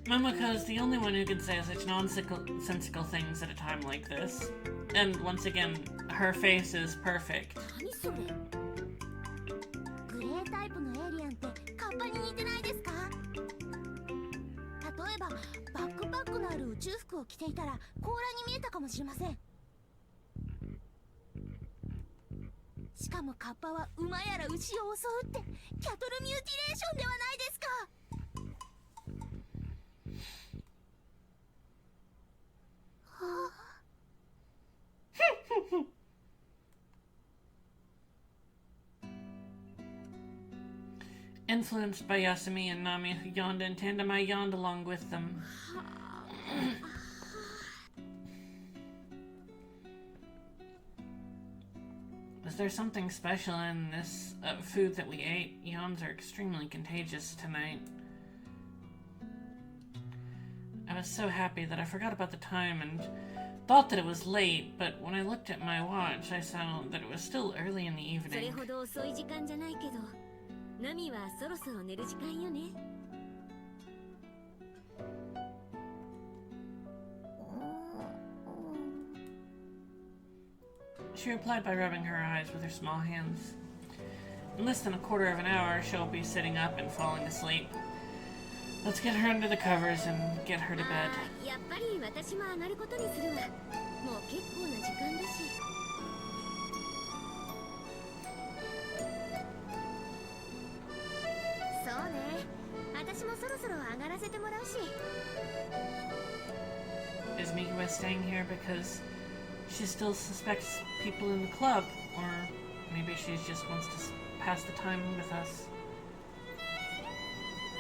A: Momoko is the only one who can say such nonsensical things at a time like this. And once again, her face is perfect.
B: 何それ？グレータイプのエイリアンってカッパに似てないですか？例えばバックパックのある宇宙服を着ていたら甲羅に見えたかもしれません。しかもカッパは馬やら牛を襲うってキャトルミューティレーションではないですか。
A: Influenced by Yasumi and Nami, who yawned in tandem, I yawned along with them. Was there something special in this food that we ate? Yawns are extremely contagious tonight. I was so happy that I forgot about the time and thought that it was late, but when I looked at my watch, I saw that it was still early in the evening. She replied by rubbing her eyes with her small hands. In less than a quarter of an hour, she'll be sitting up and falling asleep. Let's get her under the covers and get her to bed. Is Mikiwa staying here because she still suspects people in the club, or maybe she just wants to pass the time with us?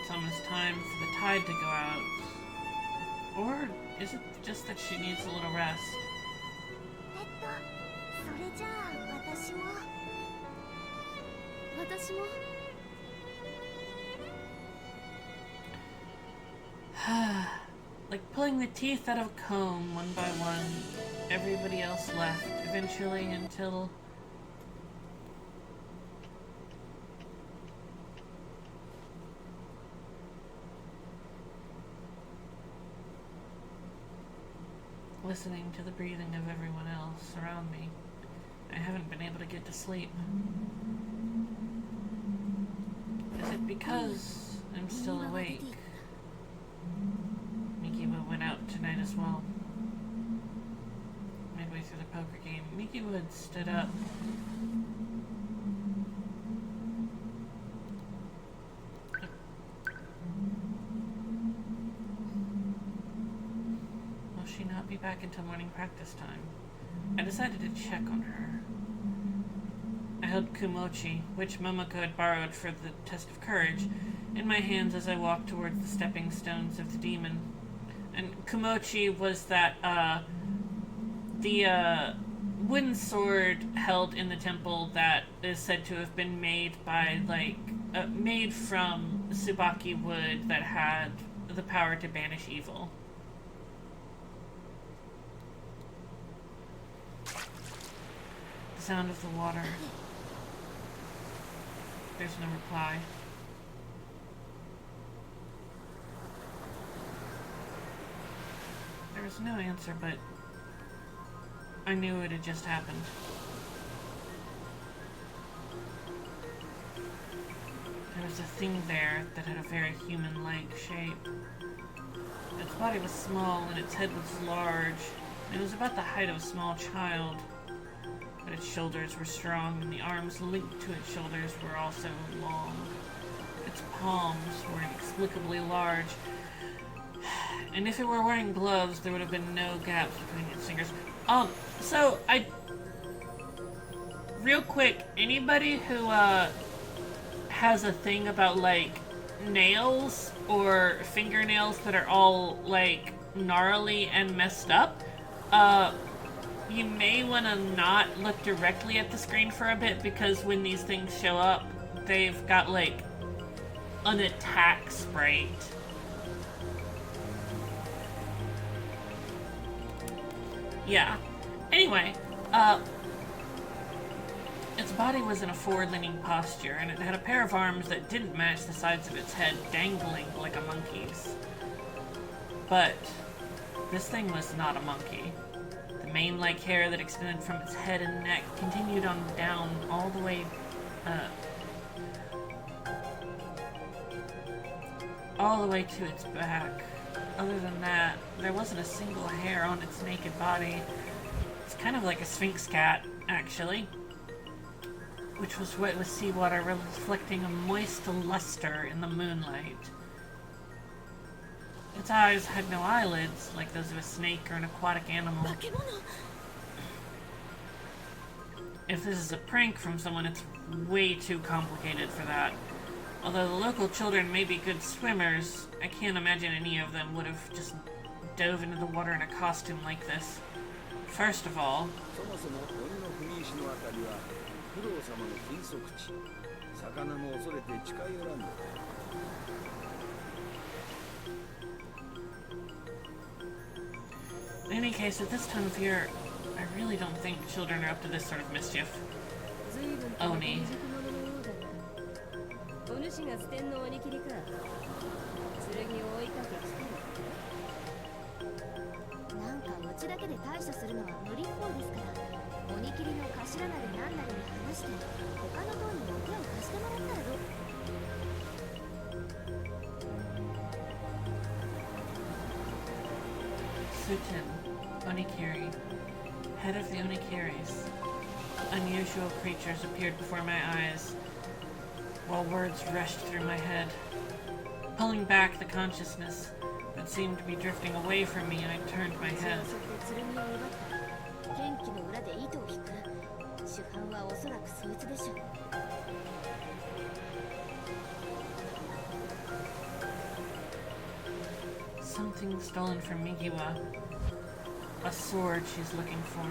A: It's almost time for the tide to go out. Or is it just that she needs a little rest? Like pulling the teeth out of a comb one by one. Everybody else left eventually until listening to the breathing of everyone else around me. I haven't been able to get to sleep. Is it because I'm still awake? Mikiwa went out tonight as well. Midway through the poker game, Mikiwa had stood up. Will she not be back until morning practice time? I decided to check on her. I held Kumochi, which Momoko had borrowed for the test of courage, in my hands as I walked towards the stepping stones of the demon. And Kumochi was that, the wooden sword held in the temple that is said to have been made by, made from Tsubaki wood that had the power to banish evil. The sound of the water. There's no reply. There was no answer, but I knew it had just happened. There was a thing there that had a very human-like shape. Its body was small and its head was large. It was about the height of a small child. But its shoulders were strong, and the arms linked to its shoulders were also long. Its palms were inexplicably large, and if it were wearing gloves, there would have been no gaps between its fingers. Real quick, anybody who, has a thing about, nails or fingernails that are all, gnarly and messed up, you may want to not look directly at the screen for a bit, because when these things show up, they've got, an attack sprite. Yeah. Anyway, its body was in a forward-leaning posture, and it had a pair of arms that didn't match the sides of its head, dangling like a monkey's. But this thing was not a monkey. The mane-like hair that extended from its head and neck continued on down all the way to its back. Other than that, there wasn't a single hair on its naked body. It's kind of like a sphinx cat, actually, which was wet with seawater reflecting a moist luster in the moonlight. Its eyes had no eyelids, like those of a snake or an aquatic animal. If this is a prank from someone, it's way too complicated for that. Although the local children may be good swimmers, I can't imagine any of them would have just dove into the water in a costume like this. First of all,
C: そもそも鬼の踏み石のあたりは九郎様の禁足地。魚も恐れて近寄らんのだ。
A: in any case, at this time of year, I really don't think children are up to this sort of mischief.
B: 随分と
A: Oni.
B: 未熟者のようだな。お主が捨てんの鬼切りか。剣を追いかけ来たの。なんかうちだけで対処するのは無理っぽいですから、鬼切りの頭なりなんなりに話して他の塔にも手を貸してもらったらどう？
A: Suten, Onikiri, head of the Onikiris. Unusual creatures appeared before my eyes, while words rushed through my head. Pulling back the consciousness that seemed to be drifting away from me, I turned my head.
B: 剣気の裏で糸を引く。主犯はおそらくそいつでしょう。
A: Something stolen from Migiwa. A sword she's looking for.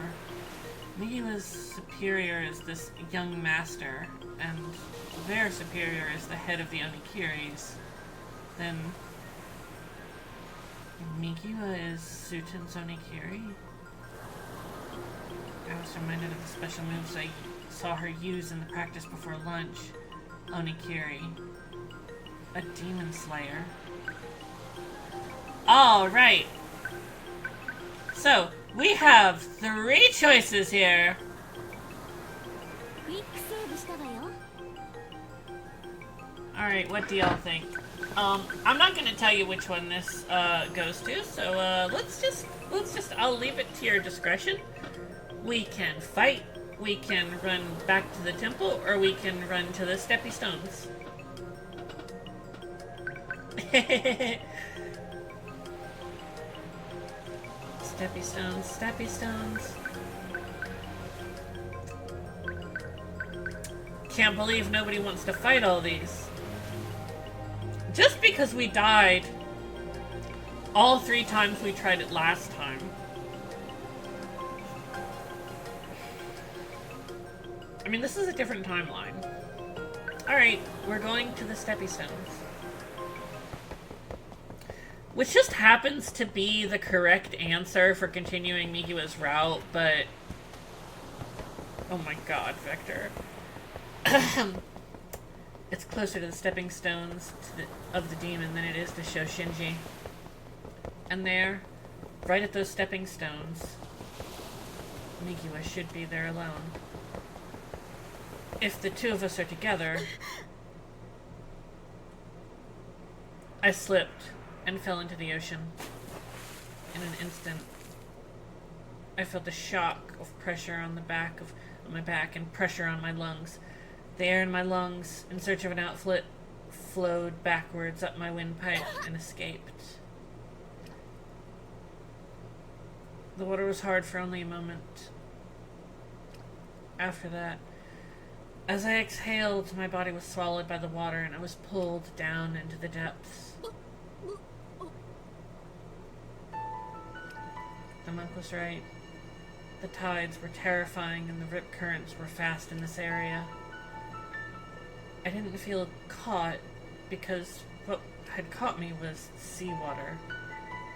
A: Migiwa's superior is this young master, and their superior is the head of the Onikiris. Then Migiwa is Suten's Onikiri? I was reminded of the special moves I saw her use in the practice before lunch. Onikiri. A demon slayer. Alright. So, we have 3 choices here.
B: クイックセーブしたわよ。
A: Alright, what do y'all think? I'm not gonna tell you which one this goes to, so let's just I'll leave it to your discretion. We can fight, we can run back to the temple, or we can run to the steppy stones. Steppy stones, steppy stones. Can't believe nobody wants to fight all these. Just because we died all 3 times we tried it last time. I mean, this is a different timeline. Alright, we're going to the steppy stones. Which just happens to be the correct answer for continuing Migiwa's route, but... Oh my god, Vector. It's closer to the stepping stones of the demon than it is to Shoshinji. And there, right at those stepping stones, Migiwa should be there alone. If the 2 of us are together... I slipped and fell into the ocean. In an instant, I felt a shock of pressure on my back and pressure on my lungs. The air in my lungs, in search of an outlet, flowed backwards up my windpipe and escaped. The water was hard for only a moment. After that, as I exhaled, my body was swallowed by the water and I was pulled down into the depths. The monk was right. The tides were terrifying and the rip currents were fast in this area. I didn't feel caught because what had caught me was seawater.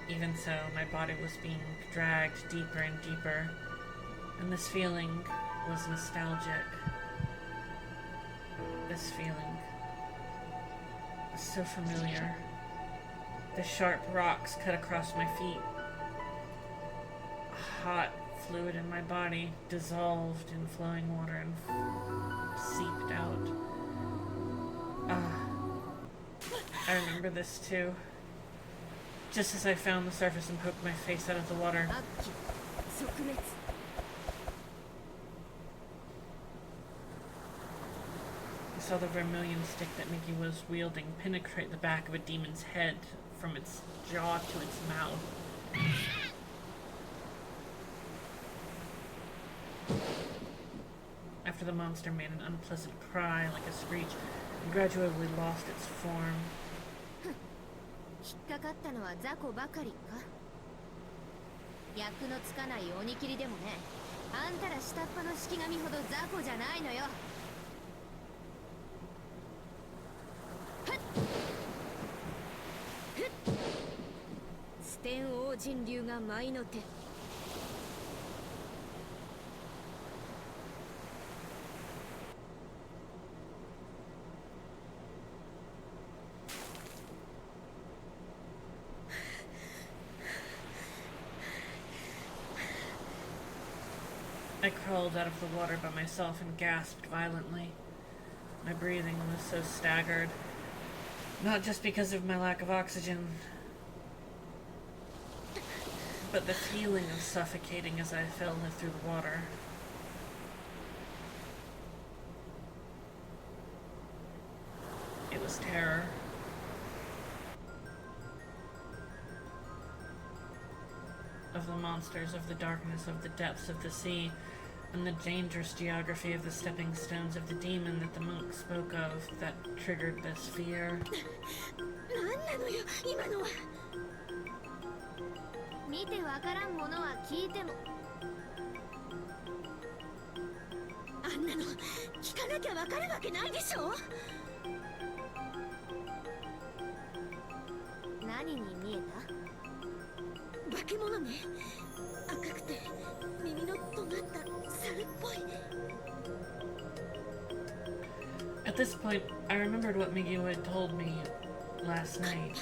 A: Even so, my body was being dragged deeper and deeper, and this feeling was nostalgic. This feeling was so familiar. The sharp rocks cut across my feet. Hot fluid in my body dissolved in flowing water and seeped out. I remember this too. Just as I found the surface and poked my face out of the water. I saw the vermilion stick that Mickey was wielding penetrate the back of a demon's head from its jaw to its mouth. I after the monster made an unpleasant cry like a screech and gradually lost its form.
B: 引っかかったのは雑魚ばかりか。役のつかない鬼切りでもね、あんたら下っ端の式神ほど雑魚じゃないのよ。ステン王神流が舞の手。
A: I crawled out of the water by myself and gasped violently. My breathing was so staggered, not just because of my lack of oxygen, but the feeling of suffocating as I fell through the water. It was terror. Of the monsters, of the darkness, of the depths of the sea, and the dangerous geography of the stepping stones of the demon that the monk spoke of that triggered this fear.
B: 何なのよ今のは。見てわからんものは聞いても。あんなの聞かなきゃわかるわけないでしょ。何に見えた？化け物ね。赤くて耳の尖った猿っぽい。
A: At this point, I remembered what Migio had told me last night.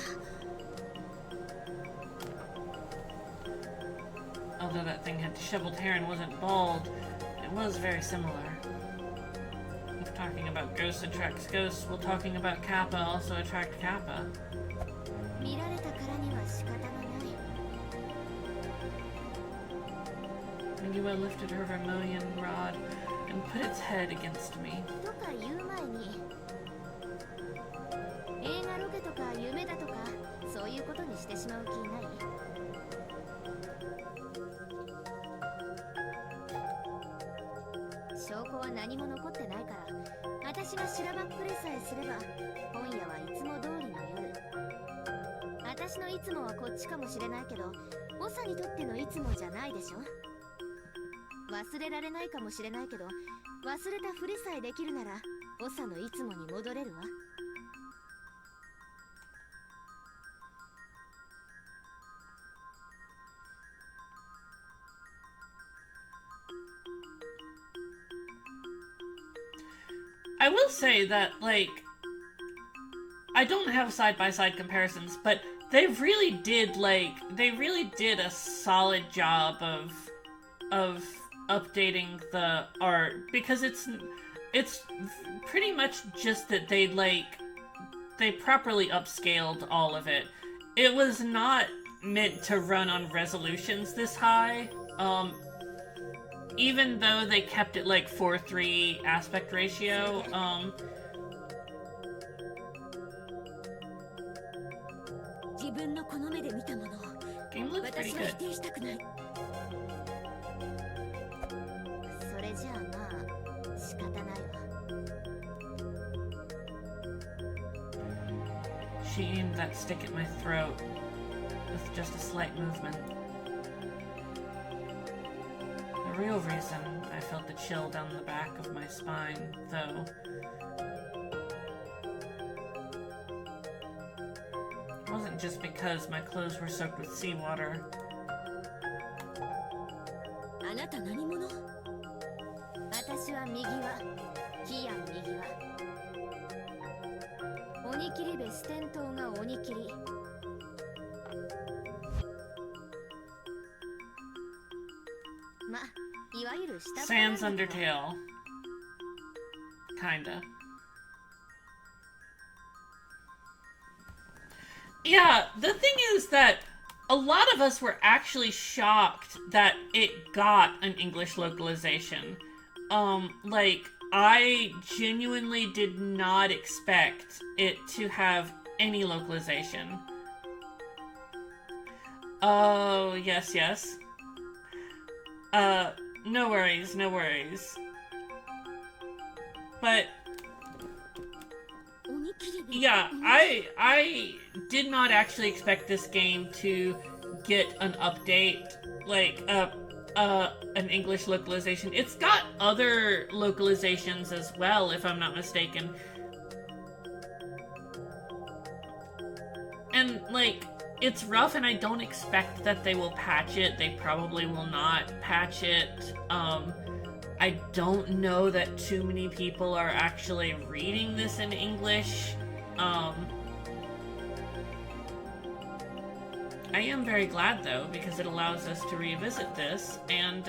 A: Although that thing had disheveled hair and wasn't bald, it was very similar. If talking about ghosts attracts ghosts, well, talking about Kappa also attract Kappa.
B: 見られたからには仕方がない。
A: Migio lifted her vermilion rod and put its head against me.
B: とか言う前に、映画ロケとか夢だとかそういうことにしてしまう気ない？証拠は何も残ってないから、私がしらばっくれさえすれば今夜はいつも通りの夜。私のいつもはこっちかもしれないけど、長にとってのいつもじゃないでしょ。忘れられないかもしれないけど、忘れたふりさえできるなら長のいつもに戻れるわ。
A: I will say that, like, I don't have side-by-side comparisons, but they really did a solid job of updating the art, because it's pretty much just that they properly upscaled all of it. It was not meant to run on resolutions this high, even though they kept it like 4:3 aspect ratio. Game looks pretty good.
B: それじゃあまあ仕方ないわ。
A: She aimed that stick at my throat with just a slight movement. The real reason I felt the chill down the back of my spine, though, wasn't just because my clothes were soaked with seawater.
B: あなた何者？私は右はキヤン右は鬼切り部四天刀が鬼切り。ま、いわゆる下っ端なん
A: Sans
B: だけど。
A: Undertale. Kinda. Yeah, the thing is that a lot of us were actually shocked that it got an English localization. Like, I genuinely did not expect it to have any localization. Oh, yes, yes. No worries, no worries. But
B: 鬼切り部
A: yeah, I did not actually expect this game to get an update, like an English localization. It's got other localizations as well, if I'm not mistaken. And like, it's rough, and I don't expect that they will patch it. They probably will not patch it. I don't know that too many people are actually reading this in English. I am very glad, though, because it allows us to revisit this, and,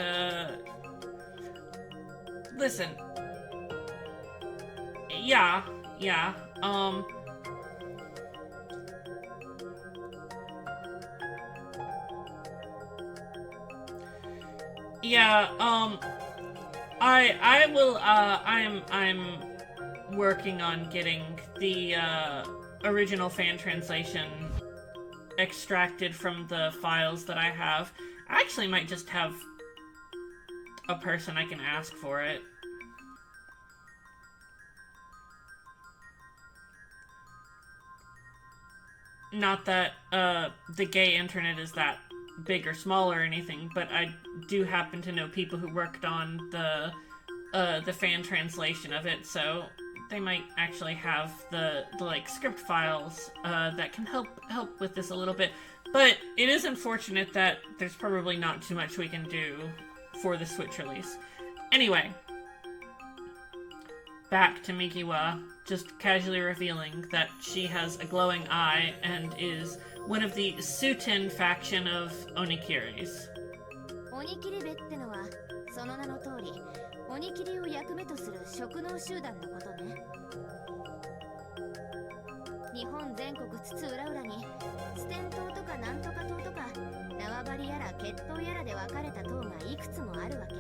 A: listen. Yeah, yeah, yeah, I will, I'm working on getting the, original fan translation extracted from the files that I have. I actually might just have a person I can ask for it. Not that, the gay internet is that big or small or anything, but I do happen to know people who worked on the fan translation of it, so they might actually have the like script files that can help with this a little bit. But it is unfortunate that there's probably not too much we can do for the Switch release. Anyway, back to Mikiwa, just casually revealing that she has a glowing eye and is one of the Sutin faction of Onikiris.
B: 鬼切り部ってのはその名の通り鬼切りを役目とする職能集団のことね。日本全国津々浦々にステン島とかなんとか島とか縄張りやら血統やらで分かれた島がいくつもあるわけ。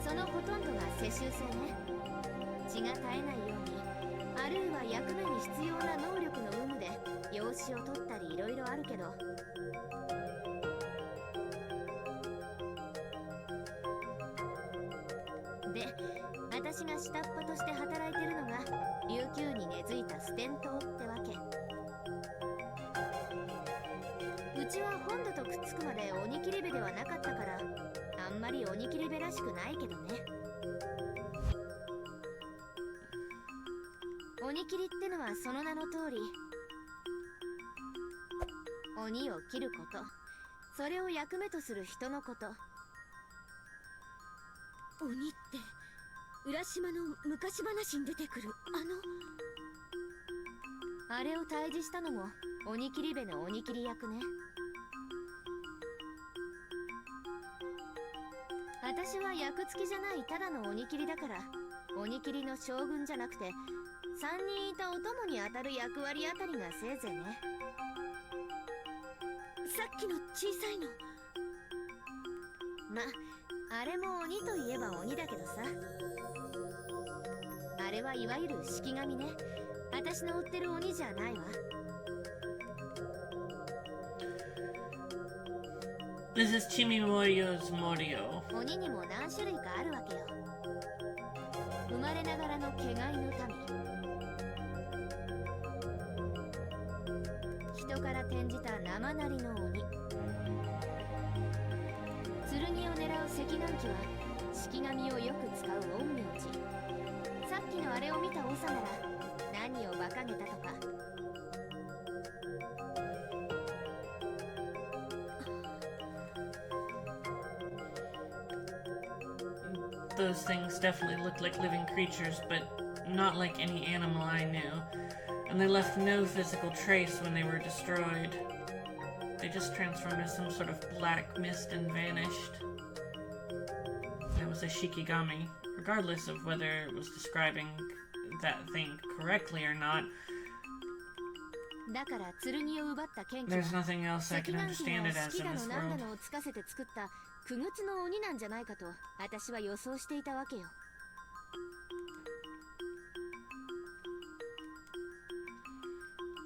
B: そのほとんどが世襲制ね。血が絶えないように、あるいは役目に必要な能力の有無で養子を取ったりいろいろあるけど、で、私が下っ端として働いてるのが琉球に根付いたステン島ってわけ。うちは本土とくっつくまで鬼切り部ではなかったから、あんまり鬼切り部らしくないけどね。鬼切りってのはその名の通り、鬼を切ること、それを役目とする人のこと。鬼って浦島の昔話に出てくるあれを退治したのも鬼切り部の鬼切り役ね。私は役付きじゃないただの鬼切りだから、鬼切りの将軍じゃなくて3人いたお供に当たる役割あたりがせいぜいね。さっきの小さいの、ま、あれも鬼といえば鬼だけどさ、あれはいわゆる式神ね。私の追ってる鬼じゃないわ。
A: This is Chimimorio's Morio.
B: 鬼にも何種類かあるわけよ。生まれながらの毛飼いの民、人から転じた生なりの鬼、剣を狙う赤眼鬼は式神をよく使う陰陽師。さっきのあれを見た長なら何を馬鹿げたとか。
A: Those things definitely looked like living creatures, but not like any animal I knew. And they left no physical trace when they were destroyed. They just transformed into some sort of black mist and vanished. That was a Shikigami, regardless of whether it was describing that thing correctly or not.
B: だから剣を奪った剣気は
A: There's nothing else I can understand it as in this
B: なんだ
A: world.
B: のをつかせて作った傀儡の鬼なんじゃないかと私は予想していたわけよ。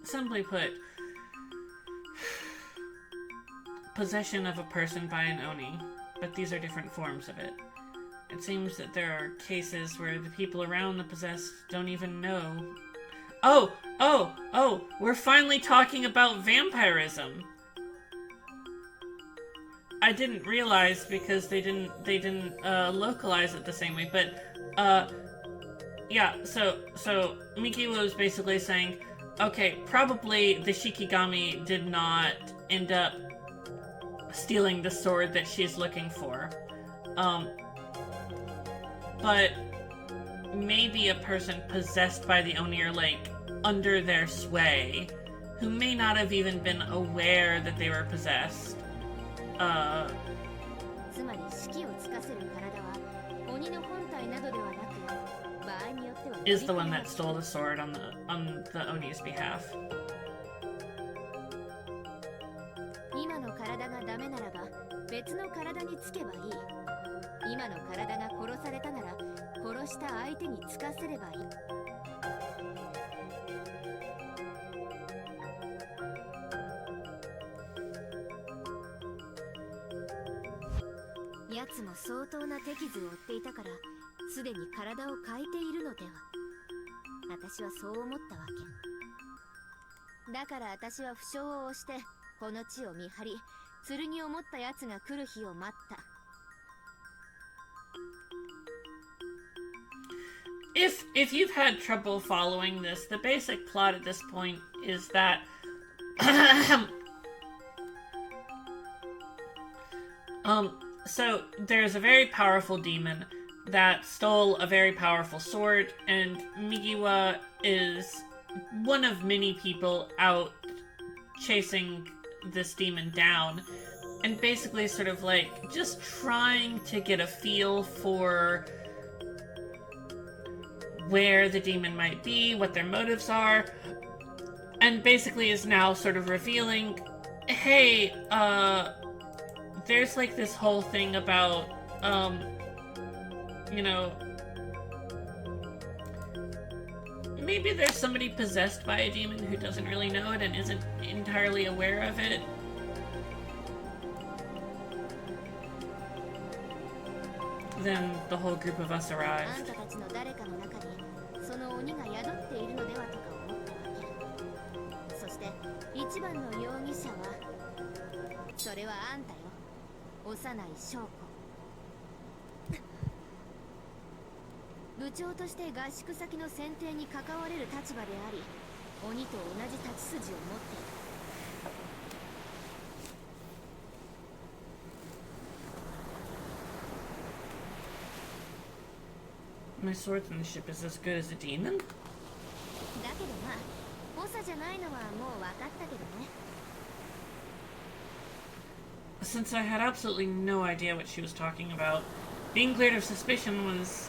A: Simply put, possession of a person by an Oni but these are different forms of it. It seems that there are cases where the people around the possessed don't even know. Oh, we're finally talking about vampirism. I didn't realize because they didn't localize it the same way, but yeah, so Mikiwa was basically saying, okay, probably the Shikigami did not end up stealing the sword that she's looking for. But maybe a person possessed by the Oni, or like under their sway, who may not have even been aware that they were possessed. Is the one that stole the sword on the Oni's behalf.
B: 今の体がダメならば別の体につけばいい。今の体が殺されたなら殺した相手につかせればいい。奴も相当な手傷を負っていたからすでに体を変えているのでは。私はそう思ったわけ。だから私は負傷を押してこの地を見張り、剣を持った奴が来る日を待った。
A: If you've had trouble following this, the basic plot at this point is that so there's a very powerful demon that stole a very powerful sword, and Mikiwa is one of many people out chasing this demon down, and basically sort of like just trying to get a feel for where the demon might be, what their motives are, and basically is now sort of revealing, hey, there's like this whole thing about, you know, maybe there's somebody possessed by a demon who doesn't really know it and isn't entirely aware of it. Then the whole group of us arrived. My swordsmanship is as good as a demon? Since I had absolutely no idea what she was talking about, being cleared of suspicion was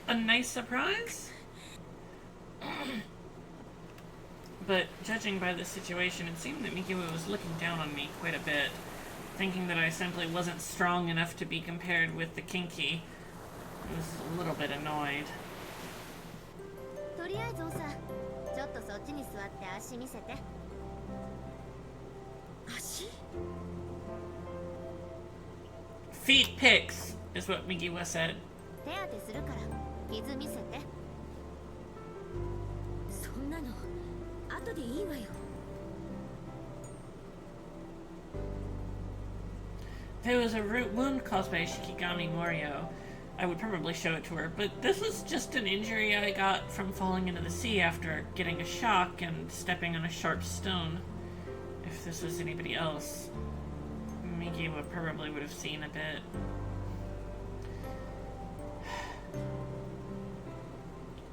A: a nice surprise. But judging by the situation, it seemed that Mikiwa was looking down on me quite a bit, thinking that I simply wasn't strong enough to be compared with the Kinky. I was a little bit annoyed. Feet pics, is what Mikiwa said. If it was a wound caused by Shikigami Morio, I would probably show it to her, but this was just an injury I got from falling into the sea after getting a shock and stepping on a sharp stone. If this was anybody else, Mikiwa probably would have seen a bit.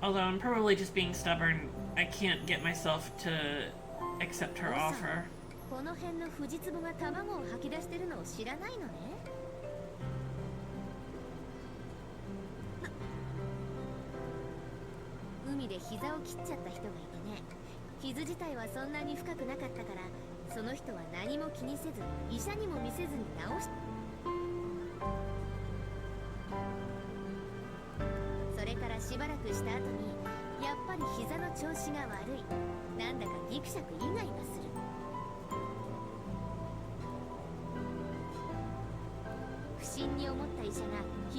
A: Although I'm probably just being stubborn, I can't get myself to accept her offer.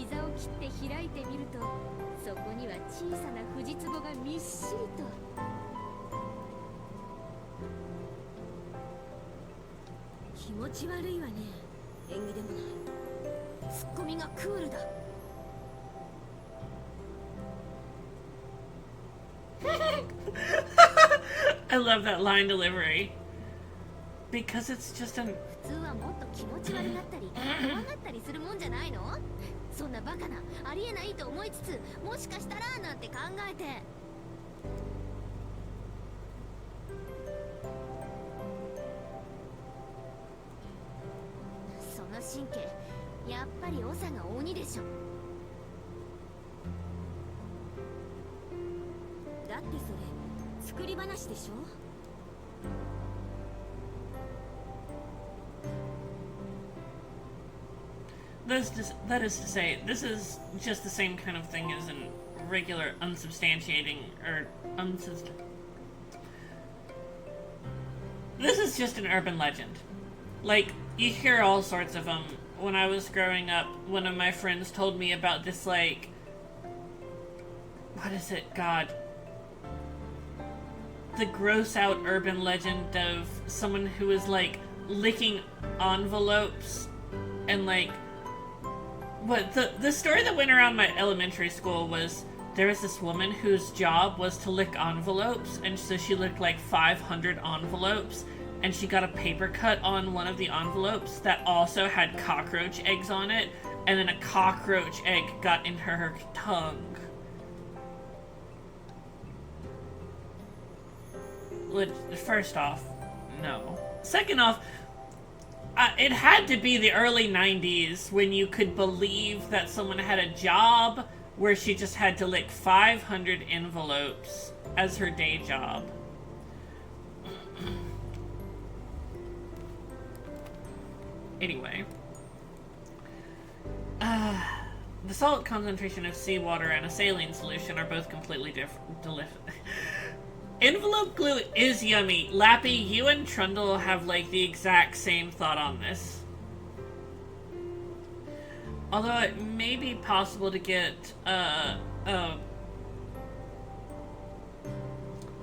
B: 膝を切って開いてみると、そこには小さな藤壺がみっしりと。気持ち悪いわね。縁起でもない。ツッコミがクールだ。
A: I love that line delivery. Because it's just an...
B: 普通はもっと気持ち悪がったり怖がったりするもんじゃないの？そんなバカな、ありえないと思いつつ、もしかしたらなんて考えて。その神経、やっぱり長が鬼でしょ。だってそれ作り話でしょ。
A: That is to say, this is just the same kind of thing as in regular unsubstantiating or This is just an urban legend. Like, you hear all sorts of them. When I was growing up, one of my friends told me about this, like... What is it? God. The gross-out urban legend of someone who is, like, licking envelopes and, like... But the story that went around my elementary school was there was this woman whose job was to lick envelopes, and so she licked like 500 envelopes, and she got a paper cut on one of the envelopes that also had cockroach eggs on it, and then a cockroach egg got into her tongue. First off, no. Second off, it had to be the early 90s when you could believe that someone had a job where she just had to lick 500 envelopes as her day job. Anyway. The salt concentration of seawater and a saline solution are both completely different. Envelope glue is yummy. Lappy, you and Trundle have like the exact same thought on this. Although it may be possible to get, I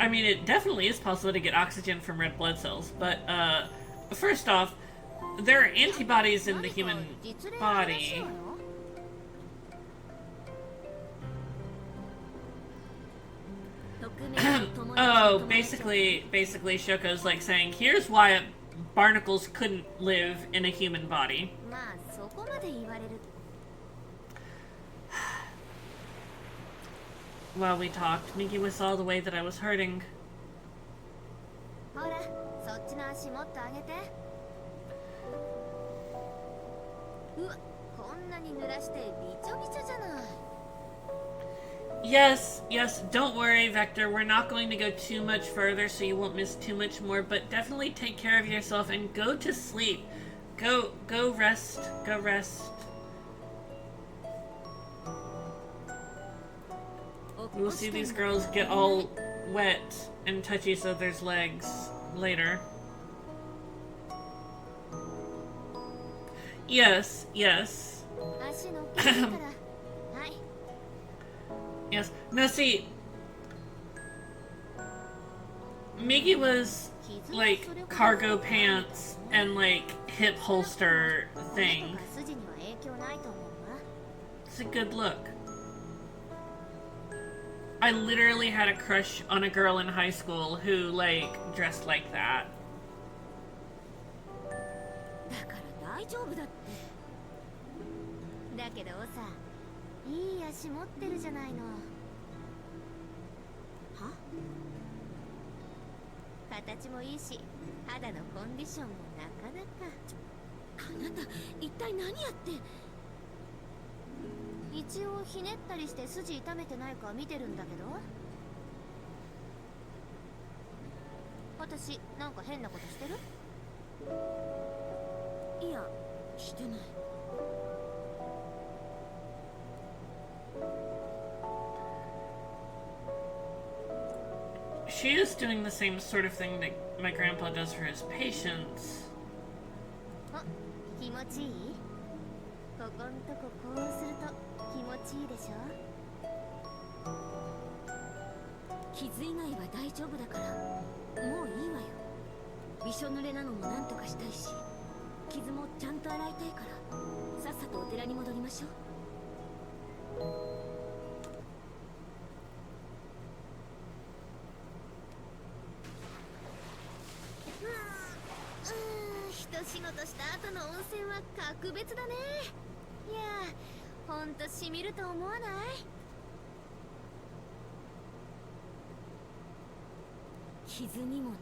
A: mean, it definitely is possible to get oxygen from red blood cells, but, first off, there are antibodies in the human body. Oh, basically Shoko's like saying, here's why barnacles couldn't live in a human body. While we talked, Miki was saw the way that I was hurting. Yes, don't worry, Vector. We're not going to go too much further so you won't miss too much more, but definitely take care of yourself and go to sleep. Go rest. Go rest. We'll see these girls get all wet and touch each other's legs later. Yes. Yes. Now see, Miki was like cargo pants and like hip holster thing. It's a good look. I literally had a crush on a girl in high school who like dressed like that. She is doing the same sort of thing that my grandpa does for his patients.
B: 傷以外は大丈夫だからもういいわよ。びしょ濡れなのもなんとかしたいし、傷もちゃんと洗いたいからさっさとお寺に戻りましょう。一仕事した後の温泉は格別だね。いやほんとしみると思わない？傷にもね。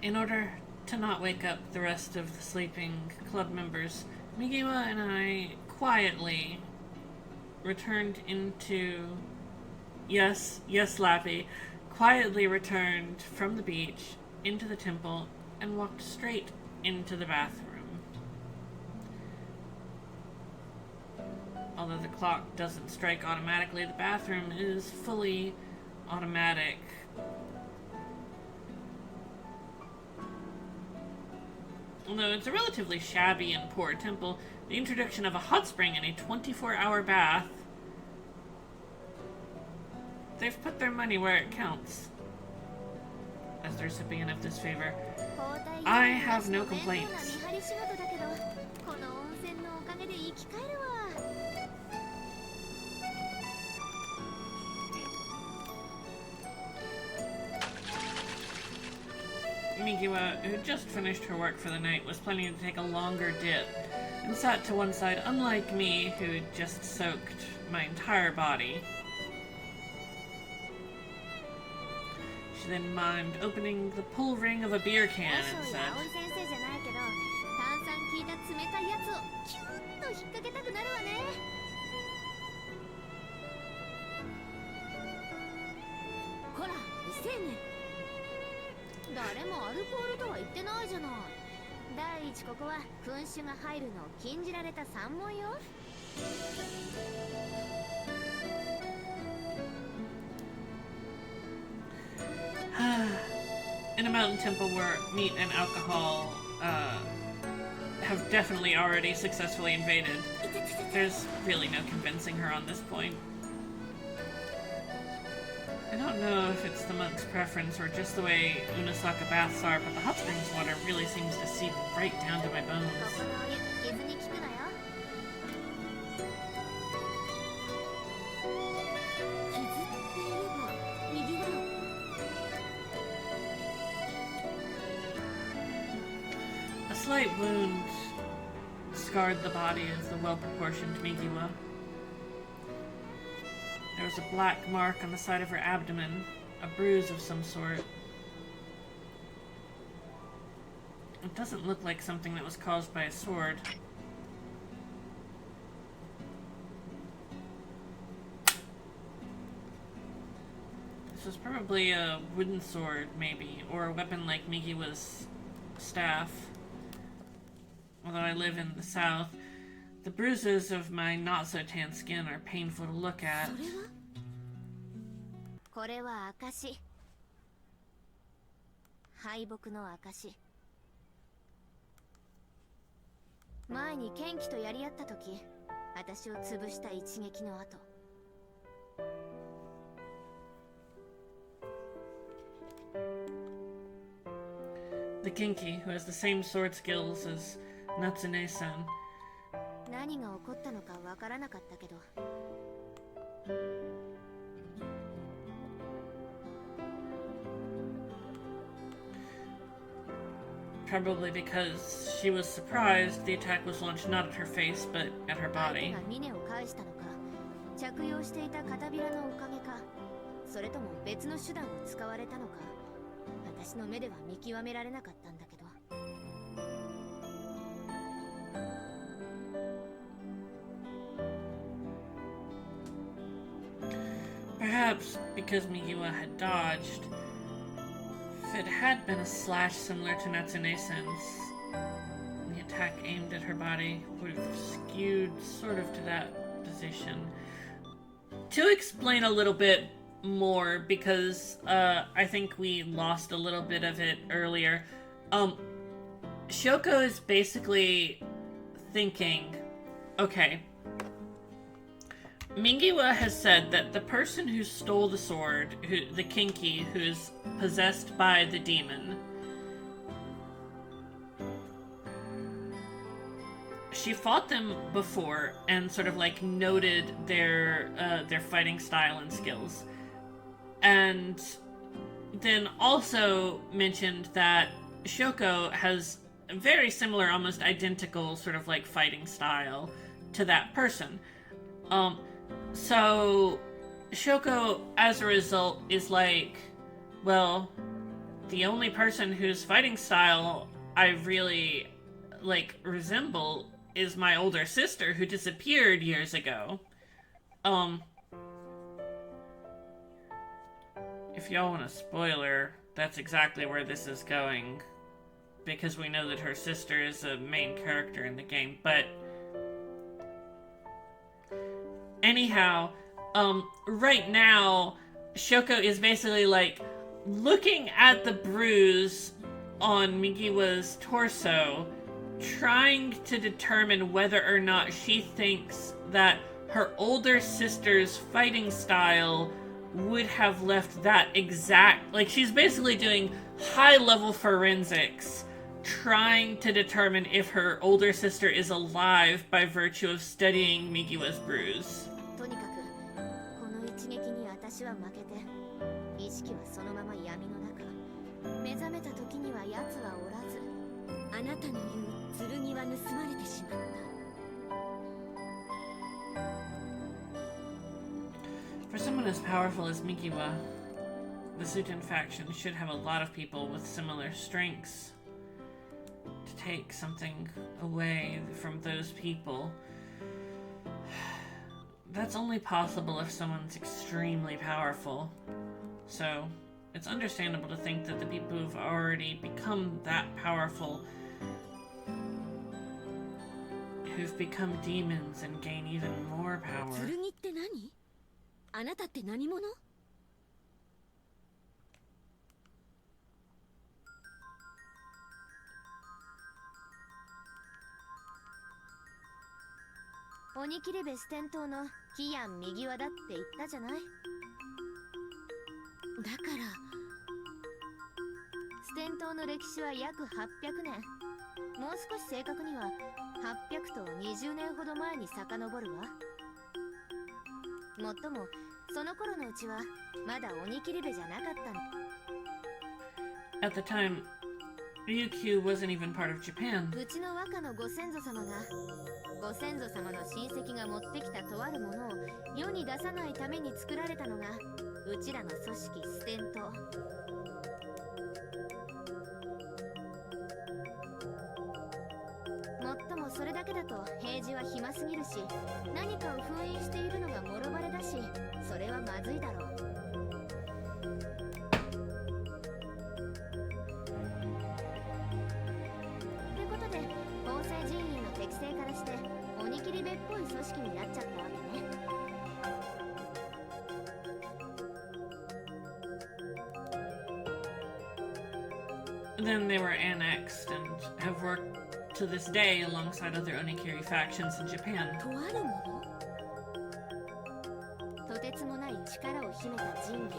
A: In order to not wake up the rest of the sleeping club members, Migiwa and I quietly returned into... Yes, Lappy. Quietly returned from the beach into the temple and walked straight into the bathroom. Although the clock doesn't strike automatically, the bathroom is fully automatic. Although it's a relatively shabby and poor temple, the introduction of a hot spring and a 24-hour bath, they've put their money where it counts. As the recipient of this favor, I have no complaints. Migiwa, who just finished her work for the night, was planning to take a longer dip and sat to one side, unlike me, who just soaked my entire body. She then mimed opening the pull ring of a beer can and said, in a mountain temple where meat and alcohol have definitely already successfully invaded, there's really no convincing her on this point. I don't know if it's the monk's preference or just the way Unasaka baths are, but the hot springs water really seems to seep right down to my bones. A slight wound scarred the body of the well-proportioned Migiwa. There was a black mark on the side of her abdomen, a bruise of some sort. It doesn't look like something that was caused by a sword. This was probably a wooden sword, maybe, or a weapon like Migiwa's staff. Although I live in the south, the bruises of my not-so-tan skin are painful to look at. The Genki, who has the same sword skills as Natsune-san. Probably because she was surprised the attack was launched not at her face, but at her body. Perhaps because Migiwa had dodged, if it had been a slash similar to Natsune-san's, the attack aimed at her body would have skewed sort of to that position. To explain a little bit more, because I think we lost a little bit of it earlier, Shoko is basically thinking Okay. Mingiwa has said that the person who stole the sword, the Kinky, who is possessed by the demon, she fought them before and sort of like noted their fighting style and skills, and then also mentioned that Shoko has a very similar, almost identical sort of like fighting style to that person. So Shoko, as a result, is like, well, the only person whose fighting style I really like resemble is my older sister who disappeared years ago. If y'all want a spoiler, that's exactly where this is going, because we know that her sister is a main character in the game. But anyhow, right now, Shoko is basically like looking at the bruise on Migiwa's torso, trying to determine whether or not she thinks that her older sister's fighting style would have left that exact... Like, she's basically doing high-level forensics, trying to determine if her older sister is alive by virtue of studying Migiwa's bruise.
B: とにかくこの一撃に私は負けて意識はそのまま闇の中目覚めた時には奴はおらずあなたの言う剣は盗まれてしまった
A: For someone as powerful as Mikiwa, the Sujin faction should have a lot of people with similar strengths. To take something away from those people, that's only possible if someone's extremely powerful. So, it's understandable to think that the people who've already become that powerful, who've become demons and gain even more power.
B: 剣って何? あなたって何者? 鬼切部四天王のキヤン右輪だって言ったじゃないだから四天王の歴史は約800年もう少し正確には800と20年ほど前に遡るわもっともその頃のうちはまだ鬼切部じゃなかったの
A: At the time, Ryukyu wasn't even part of Japan.
B: うちの和歌のご先祖様がご先祖様の親戚が持ってきたとあるものを世に出さないために作られたのがうちらの組織四天王もっともそれだけだと平時は暇すぎるし何かを封印しているのがもろバレだしそれはまずいだろうってことで法制人員の適性からして鬼切部っぽい組織になっちゃったわけね
A: Then they were annexed and have worked to this day alongside other Onikiri factions in Japan.
B: とあるものとてつもない力を秘めた神器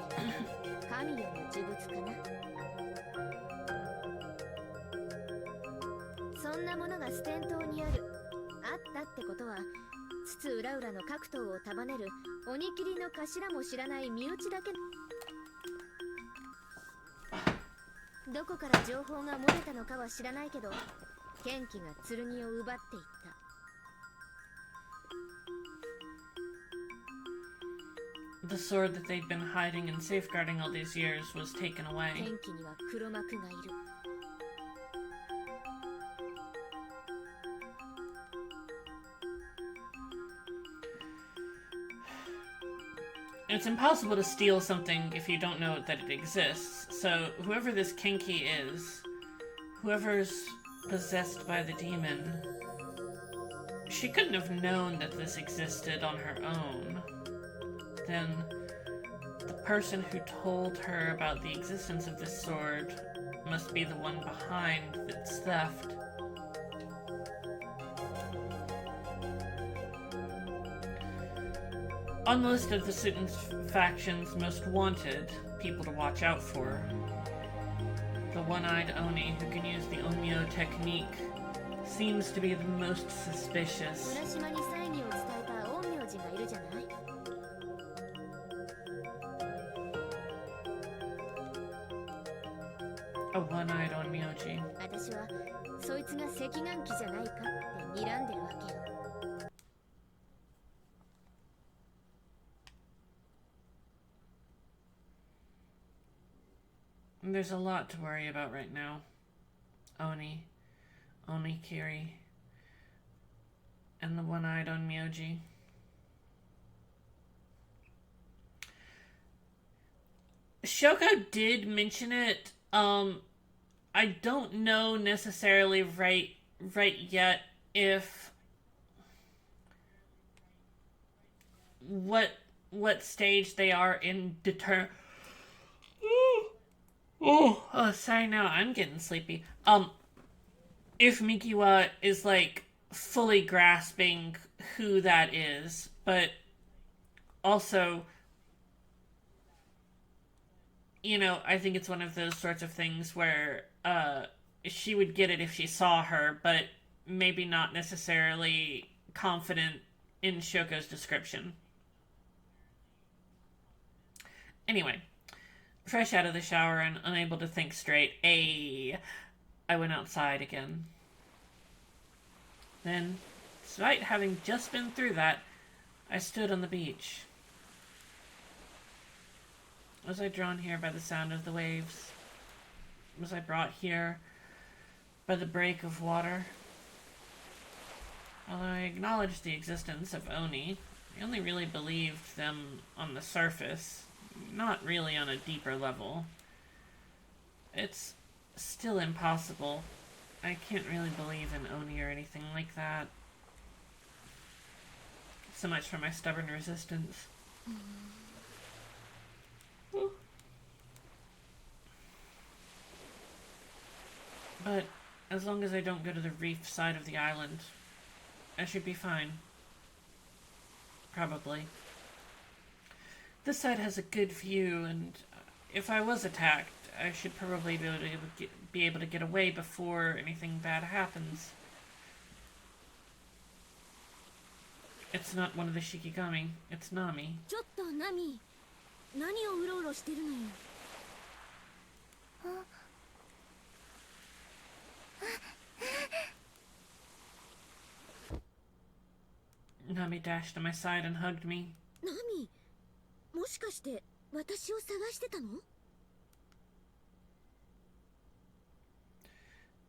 B: 神よの呪物かなそんなものが四天王にあるあったってことは津々浦々の各党を束ねる鬼切りの頭も知らない身内だけどこから情報が漏れたのかは知らないけど剣気が剣を奪っていった
A: The sword that they'd been hiding and safeguarding all these years was taken away.
B: 剣気には黒幕がいる
A: It's impossible to steal something if you don't know that it exists. So whoever this Kinky is, whoever's possessed by the demon, she couldn't have known that this existed on her own. Then the person who told her about the existence of this sword must be the one behind its theft. On the list of the certain faction's most wanted people to watch out for, the one-eyed Oni who can use the Onmyo technique seems to be the most suspicious.
B: 浦島に猜疑を伝えた陰陽師がいるじゃない。
A: A one-eyed Onmyoji.
B: 私はそいつが赤眼鬼じゃないかって睨んでるわけよ。
A: There's a lot to worry about right now. Onikiri, and the one-eyed Onmyoji. Shoko did mention it. I don't know necessarily right yet if what stage they are in Oh, sorry now, I'm getting sleepy. If Mikiwa is, like, fully grasping who that is, but also, you know, I think it's one of those sorts of things where, she would get it if she saw her, but maybe not necessarily confident in Shoko's description. Anyway. Fresh out of the shower and unable to think straight, I went outside again. Then, despite having just been through that, I stood on the beach. Was I drawn here by the sound of the waves? Was I brought here by the break of water? Although I acknowledged the existence of Oni, I only really believed them on the surface. Not really on a deeper level. It's still impossible. I can't really believe in Oni or anything like that. So much for my stubborn resistance. But as long as I don't go to the reef side of the island, I should be fine. Probably. This side has a good view, and if I was attacked, I should probably be able to get away before anything bad happens. It's not one of the Shikigami, it's Nami.
B: ちょっとナミ、何をうろうろしてるのよ。
A: Nami dashed to my side and hugged me.
B: ナミ、もしかして私を探してたの？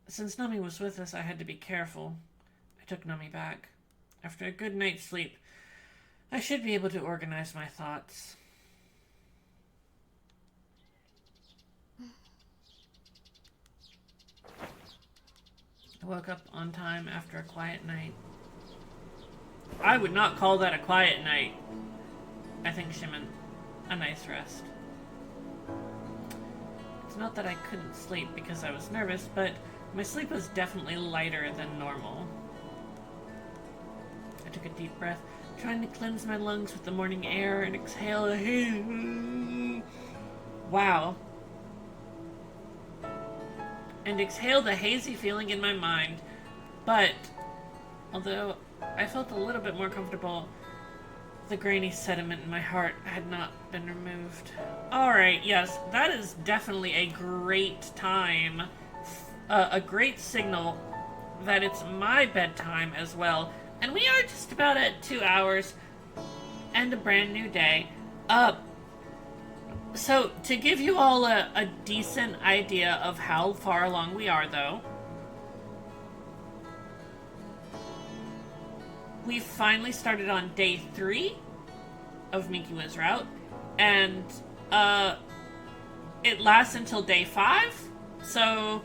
A: Since Nami was with us, I had to be careful. I took Nami back. After a good night's sleep, I should be able to organize my thoughts. I woke up on time after a quiet night. I would not call that a quiet night. I think she meant a nice rest. It's not that I couldn't sleep because I was nervous, but my sleep was definitely lighter than normal. I took a deep breath, trying to cleanse my lungs with the morning air and exhale the wow. And exhale the hazy feeling in my mind. But, although I felt a little bit more comfortable, the grainy sediment in my heart had not been removed. Alright, yes, that is definitely a great time. A great signal that it's my bedtime as well. And we are just about at 2 hours and a brand new day. So, to give you all a decent idea of how far along we are, though, we finally started on day 3 of Mikiwa's route, and it lasts until day 5, so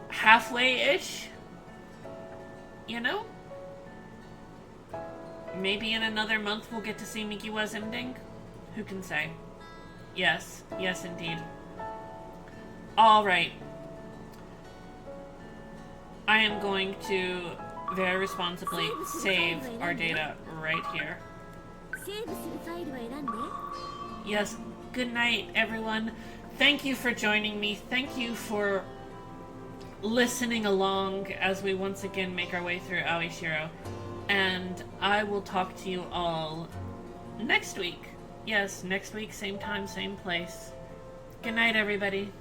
A: halfway-ish, you know? Maybe in another month we'll get to see Mikiwa's ending? Who can say? Yes, yes indeed. Alright. I am going to very responsibly save our data right here.
B: セーブするファイルを選んで。
A: Yes, good night, everyone. Thank you for joining me. Thank you for listening along as we once again make our way through Aoi Shiro. And I will talk to you all next week. Yes, next week, same time, same place. Good night, everybody.